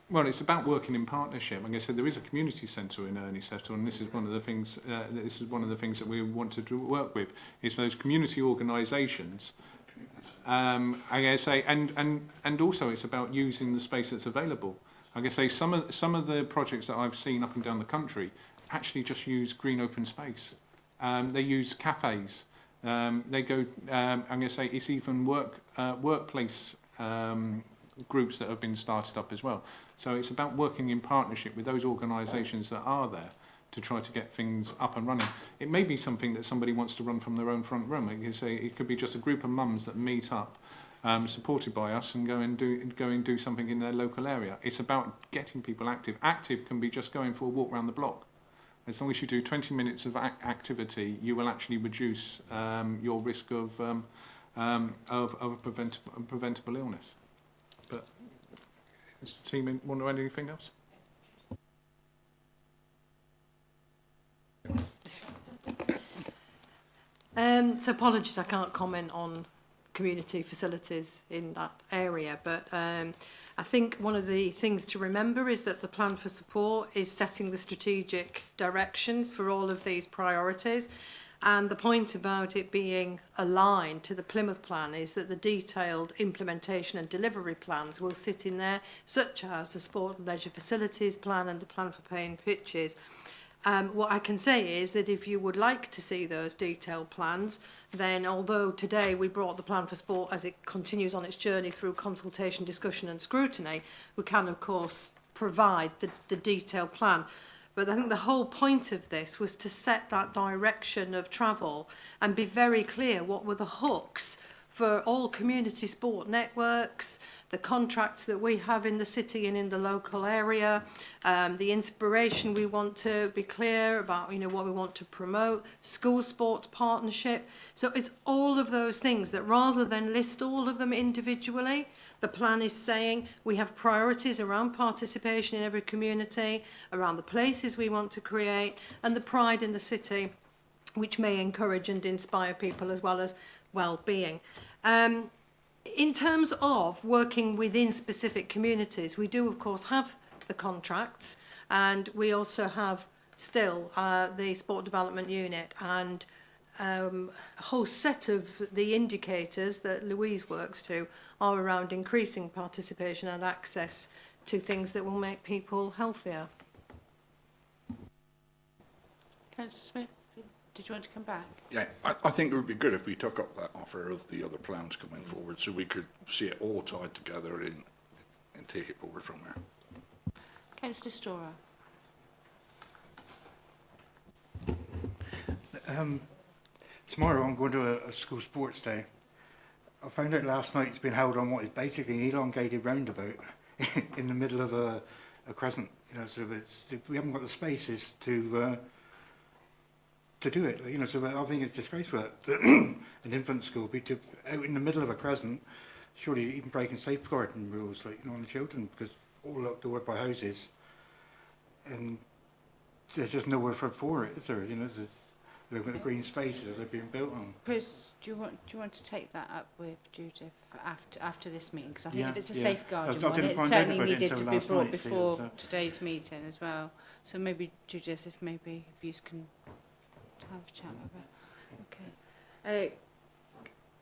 Well, it's about working in partnership. Like I said, there is a community centre in Ernesthill, and this is one of the things. That we wanted to work with is those community organisations. I say, and also it's about using the space that's available. Like I say, some of the projects that I've seen up and down the country actually just use green open space. They use cafes. They go. I'm going to say it's even workplace groups that have been started up as well. So it's about working in partnership with those organisations that are there to try to get things up and running. It may be something that somebody wants to run from their own front room. It could be just a group of mums that meet up, supported by us, and go and do something in their local area. It's about getting people active. Active can be just going for a walk around the block. As long as you do 20 minutes of activity, you will actually reduce your risk of a preventable illness. But does the team want to add anything else? So apologies, I can't comment on community facilities in that area, but I think one of the things to remember is that the plan for support is setting the strategic direction for all of these priorities, and the point about it being aligned to the Plymouth plan is that the detailed implementation and delivery plans will sit in there, such as the sport and leisure facilities plan and the plan for paying pitches. What I can say is that if you would like to see those detailed plans, then although today we brought the plan for sport as it continues on its journey through consultation, discussion and scrutiny, we can of course provide the detailed plan. But I think the whole point of this was to set that direction of travel and be very clear what were the hooks for all community sport networks, the contracts that we have in the city and in the local area, the inspiration we want to be clear about, what we want to promote, school sports partnership. So it's all of those things that rather than list all of them individually, the plan is saying we have priorities around participation in every community, around the places we want to create, and the pride in the city, which may encourage and inspire people as well as well-being. In terms of working within specific communities, we do of course have the contracts, and we also have still the sport development unit, and a whole set of the indicators that Louise works to are around increasing participation and access to things that will make people healthier. Councillor Smith, did you want to come back? Yeah, I think it would be good if we took up that offer of the other plans coming forward, so we could see it all tied together and take it forward from there. Councillor Storer. Tomorrow I'm going to a school sports day. I found out last night it's been held on what is basically an elongated roundabout in the middle of a crescent. You know, so we haven't got the spaces to do it. You know, so I think it's disgraceful that an infant school be out in the middle of a crescent, surely even breaking safeguarding rules, like, you know, on the children, because all looked over by houses, and there's just nowhere for it, is there? You know, look at the green spaces that are being built on. Chris, do you want to take that up with Judith after this meeting? Because I think if it's a safeguarding one, it certainly needed to be brought before today's meeting as well. So maybe Judith, if you can have a chat about it. Okay.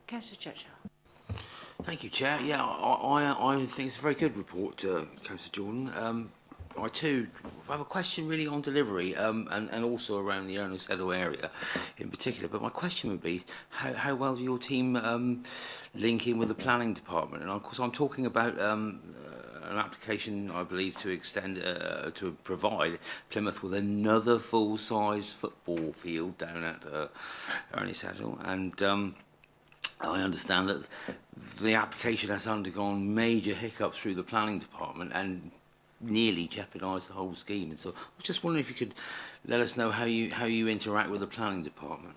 Councillor Churchill. Thank you, Chair. Yeah, I think it's a very good report, Councillor Jordan. I too have a question really on delivery and also around the Ernest Edel area in particular. But my question would be, how well do your team link in with the planning department? And of course I'm talking about an application, I believe, to extend, to provide Plymouth with another full-size football field down at Ernest Edel. And I understand that the application has undergone major hiccups through the planning department and nearly jeopardised the whole scheme. And so I was just wondering if you could let us know how you interact with the planning department.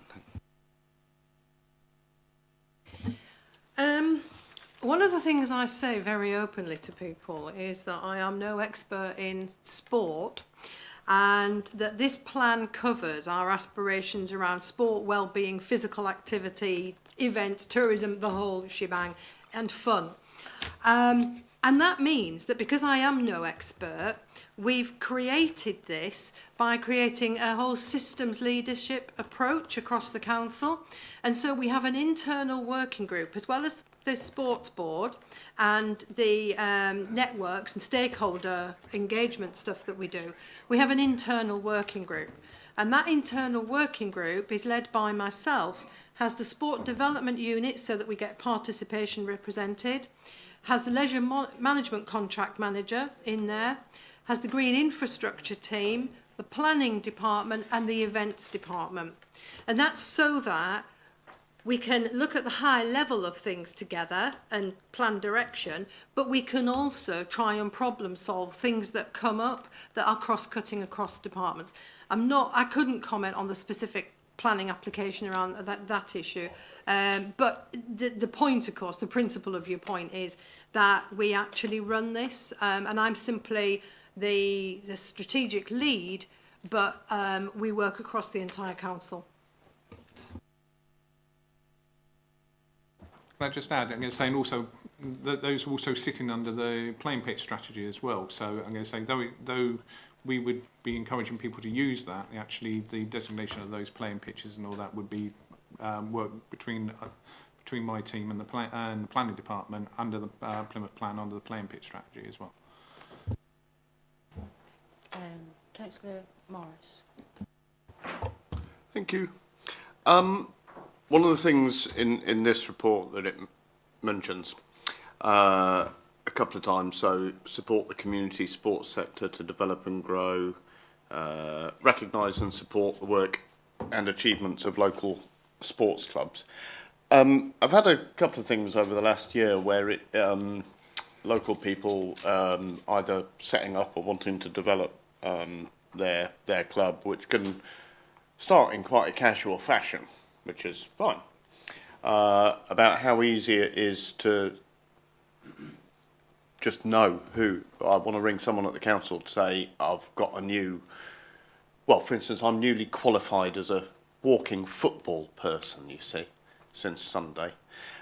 One of the things I say very openly to people is that I am no expert in sport, and that this plan covers our aspirations around sport, well-being, physical activity, events, tourism, the whole shebang, and fun. And that means that because I am no expert, we've created this by creating a whole systems leadership approach across the council. And so we have an internal working group, as well as the sports board and the networks and stakeholder engagement stuff that we do. We have an internal working group. And that internal working group is led by myself, has the sport development unit so that we get participation represented, has the leisure management contract manager in there, has the green infrastructure team, the planning department and the events department. And that's so that we can look at the high level of things together and plan direction, but we can also try and problem solve things that come up that are cross-cutting across departments. I couldn't comment on the specific planning application around that issue. But the point, of course, the principle of your point is that we actually run this, and I'm simply the strategic lead, but we work across the entire council. Can I just add, I'm going to say, and also, those are also sitting under the playing pitch strategy as well. So I'm going to say, though we would be encouraging people to use that, actually the designation of those playing pitches and all that would be work between my team and the planning department under the Plymouth plan, under the playing pitch strategy as well. Councillor Morris. Thank you. One of the things in this report that it mentions a couple of times, so support the community sports sector to develop and grow, recognise and support the work and achievements of local sports clubs. I've had a couple of things over the last year where local people either setting up or wanting to develop their club, which can start in quite a casual fashion, which is fine, about how easy it is to just know who. I want to ring someone at the council to say, I've got a new, well, for instance, I'm newly qualified as a walking football person, you see. since Sunday.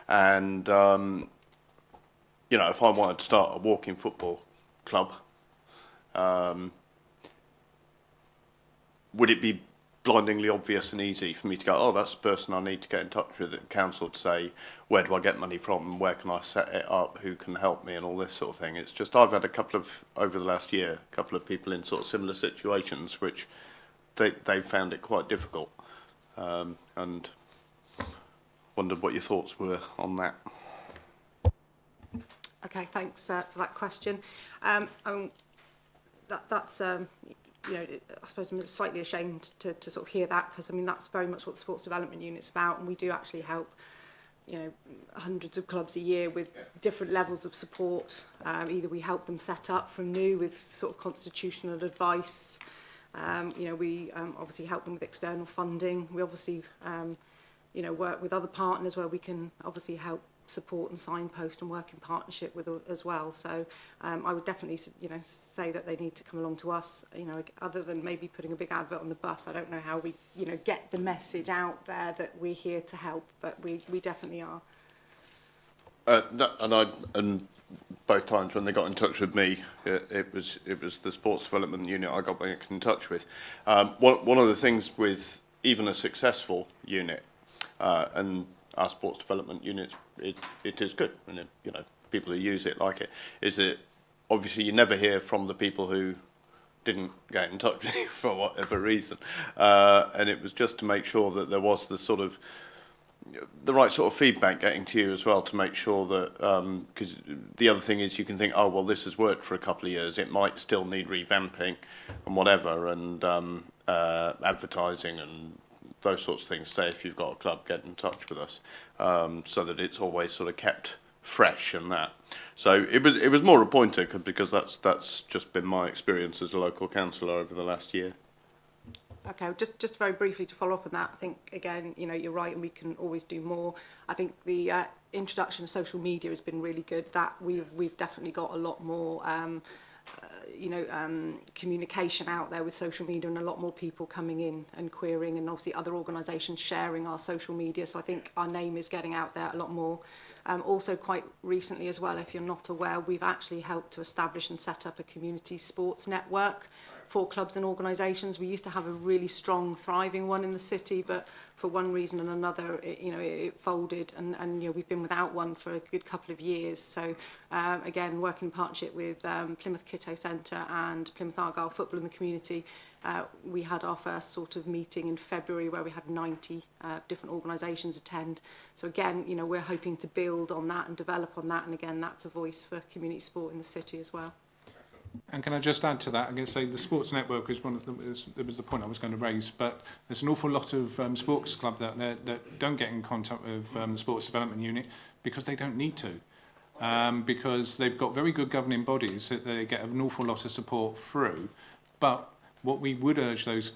And, you know, if I wanted to start a walking football club, would it be blindingly obvious and easy for me to go, oh, that's the person I need to get in touch with at council to say, where do I get money from, where can I set it up, who can help me, and all this sort of thing? It's just, I've had a couple of, over the last year, a couple of people in sort of similar situations which they found it quite difficult, and wondered what your thoughts were on that. Okay, thanks for that question. That's you know, I suppose I'm slightly ashamed to sort of hear that, because I mean that's very much what the sports development unit's about, and we do actually help, you know, hundreds of clubs a year with different levels of support. Either we help them set up from new with sort of constitutional advice. You know, we obviously help them with external funding. We obviously, you know, work with other partners where we can obviously help support and signpost and work in partnership with as well. So I would definitely, you know, say that they need to come along to us. You know, other than maybe putting a big advert on the bus, I don't know how we, you know, get the message out there that we're here to help, but we definitely are. And both times when they got in touch with me, it was the sports development unit I got back in touch with. One of the things with even a successful unit, and our sports development units, it is good, and you know, people who use it like it, is that obviously you never hear from the people who didn't get in touch with you for whatever reason, and it was just to make sure that there was the sort of the right sort of feedback getting to you as well, to make sure that, because the other thing is you can think, oh well, this has worked for a couple of years, it might still need revamping and whatever, and advertising and those sorts of things. Say if you've got a club, get in touch with us, so that it's always sort of kept fresh and that. So it was more a pointer, because that's just been my experience as a local councillor over the last year. Okay, just very briefly to follow up on that, I think, again, you know, you're right, and we can always do more. I think the introduction of social media has been really good. That we've definitely got a lot more, you know, communication out there with social media, and a lot more people coming in and querying, and obviously other organisations sharing our social media. So I think our name is getting out there a lot more. Also quite recently as well, if you're not aware, we've actually helped to establish and set up a community sports network for clubs and organisations. We used to have a really strong, thriving one in the city, but for one reason and another, it folded, and you know, we've been without one for a good couple of years. So again, working in partnership with Plymouth Kitto Centre and Plymouth Argyle Football in the Community, we had our first sort of meeting in February where we had 90 different organisations attend. So again, you know, we're hoping to build on that and develop on that, and again, that's a voice for community sport in the city as well. And can I just add to that? I'm going to say the sports network is one of them. It was the point I was going to raise. But there's an awful lot of sports clubs out there that don't get in contact with the sports development unit because they don't need to, because they've got very good governing bodies that they get an awful lot of support through. But what we would urge those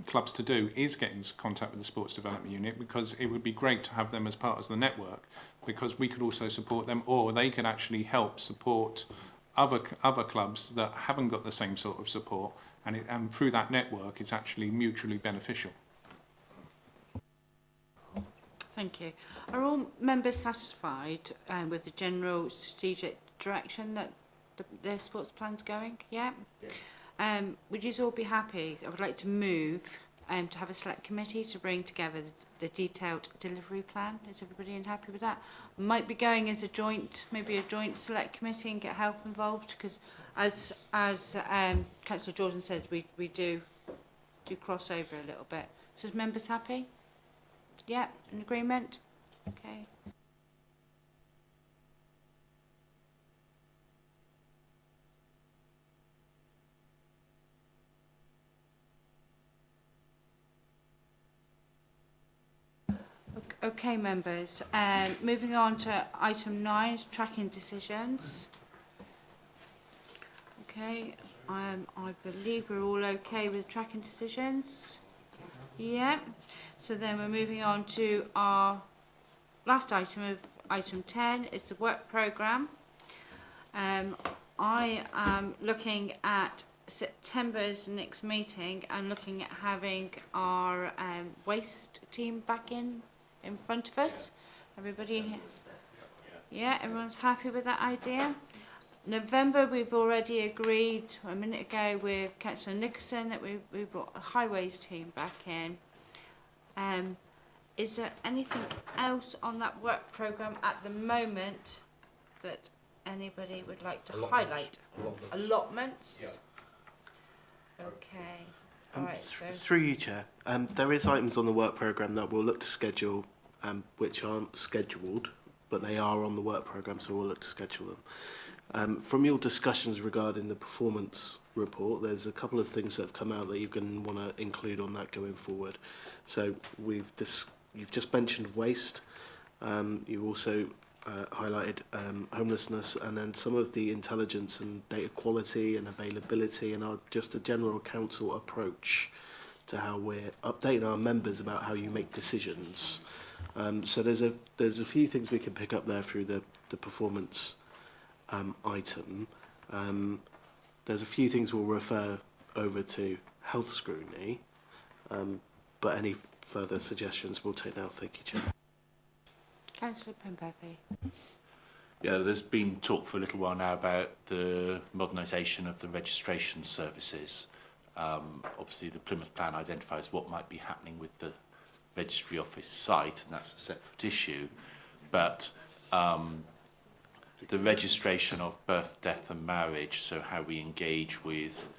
clubs to do is get in contact with the sports development unit, because it would be great to have them as part of the network, because we could also support them, or they could actually help support other clubs that haven't got the same sort of support, and through that network it's actually mutually beneficial. Thank you. Are all members satisfied with the general strategic direction that their sports plan's going? Yeah? Would you all be happy? I would like to move to have a select committee to bring together the detailed delivery plan. Is everybody happy with that? Might be going as a joint, maybe a joint select committee, and get health involved, because as Councillor Jordan said, we do cross over a little bit. So is members happy? Yeah, in agreement? Okay. Okay, members. Moving on to item 9, tracking decisions. Okay, I believe we're all okay with tracking decisions. Yeah. So then we're moving on to our last item of item 10. It's the work programme. I am looking at September's next meeting and looking at having our waste team back in in front of us. Everybody, yeah, everyone's happy with that idea. November, we've already agreed a minute ago with Councillor Nicholson that we brought a highways team back in. Is there anything else on that work programme at the moment that anybody would like to highlight? Allotments? Yeah. Okay. All right, so Through you, Chair. There is items on the work programme that we'll look to schedule, which aren't scheduled, but they are on the work programme, so we'll look to schedule them. From your discussions regarding the performance report, there's a couple of things that have come out that you're going to want to include on that going forward. So you've just mentioned waste. You also highlighted homelessness, and then some of the intelligence and data quality and availability, and just a general council approach to how we're updating our members about how you make decisions. So there's a few things we can pick up there through the performance item. There's a few things we'll refer over to health scrutiny, but any further suggestions we'll take now. Thank you, Chair. Councillor Pembevi. Yeah, there's been talk for a little while now about the modernisation of the registration services. Obviously, the Plymouth Plan identifies what might be happening with the registry office site, and that's a separate issue. But the registration of birth, death and marriage, so how we engage with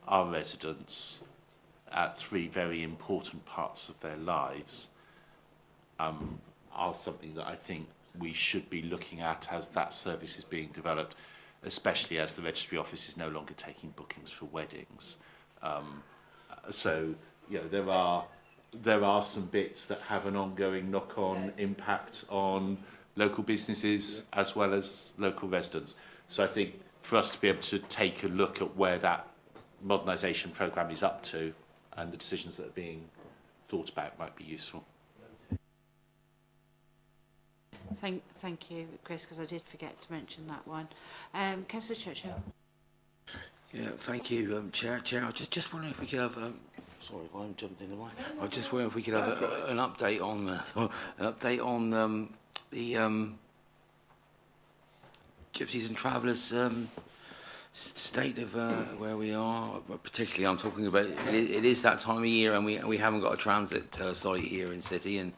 our residents at three very important parts of their lives, are something that I think we should be looking at as that service is being developed, especially as the registry office is no longer taking bookings for weddings. So, you know, there are some bits that have an ongoing knock-on impact on local businesses as well as local residents. So I think for us to be able to take a look at where that modernisation programme is up to and the decisions that are being thought about might be useful. Thank you, Chris, because I did forget to mention that one. Councillor Churchill. Yeah, thank you, Chair. I just wondering if we could have. Sorry if I'm jumping in the way. I just wondering if we could have an update on the gypsies and travellers state of where we are. Particularly, I'm talking about it is that time of year, and we haven't got a transit site here in City, and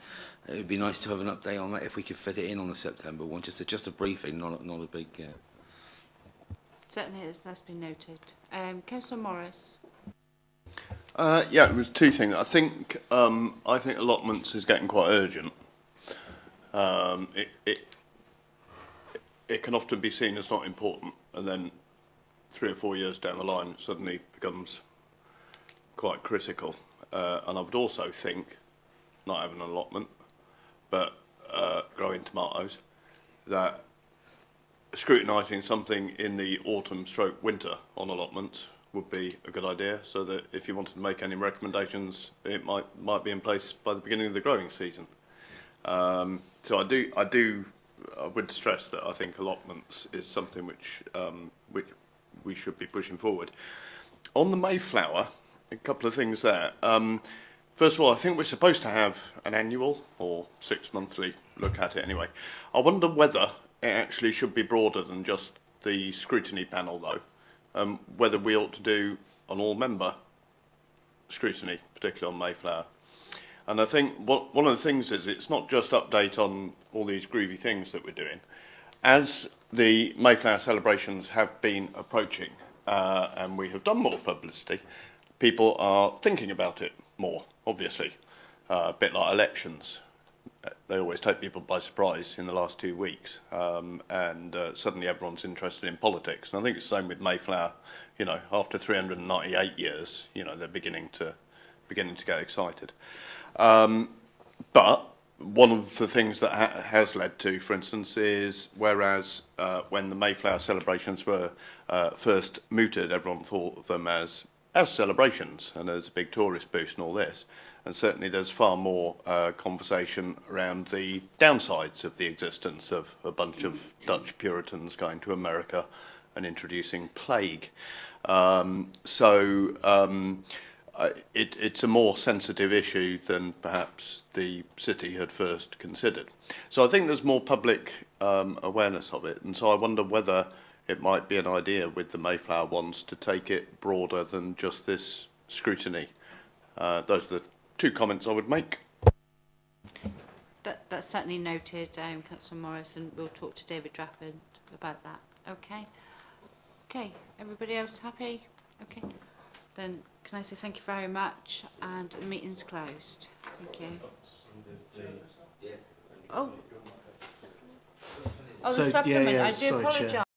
it would be nice to have an update on that if we could fit it in on the September one. Just a briefing, not a big. Certainly, that's been noted. Councillor Morris. Yeah, it was two things. I think allotments is getting quite urgent. It can often be seen as not important, and then 3 or 4 years down the line, it suddenly becomes quite critical. And I would also think, not having an allotment, but growing tomatoes, that scrutinising something in the autumn/winter on allotments would be a good idea, so that if you wanted to make any recommendations, it might be in place by the beginning of the growing season. So I would stress that I think allotments is something which we should be pushing forward. On the Mayflower, a couple of things there. First of all, I think we're supposed to have an annual or 6 monthly look at it anyway. I wonder whether it actually should be broader than just the scrutiny panel, though. Whether we ought to do an all-member scrutiny, particularly on Mayflower. And I think one of the things is it's not just update on all these groovy things that we're doing. As the Mayflower celebrations have been approaching, and we have done more publicity, people are thinking about it more, obviously. A bit like elections. They always take people by surprise in the last 2 weeks, and suddenly everyone's interested in politics. And I think it's the same with Mayflower. You know, after 398 years, you know, they're beginning to get excited. But one of the things that has led to, for instance, is whereas when the Mayflower celebrations were first mooted, everyone thought of them as celebrations and as a big tourist boost and all this. And certainly there's far more conversation around the downsides of the existence of a bunch of Dutch Puritans going to America and introducing plague. it's a more sensitive issue than perhaps the city had first considered. So I think there's more public awareness of it, and so I wonder whether it might be an idea with the Mayflower ones to take it broader than just this scrutiny. Those are the two comments I would make. That's certainly noted, Councillor Morris, and we'll talk to David Drappin about that. Okay. Okay. Everybody else happy? Okay. Then can I say thank you very much, and the meeting's closed. Thank you. Oh. Oh, the So, yeah, supplement. yeah, I do sorry, Chair. apologise.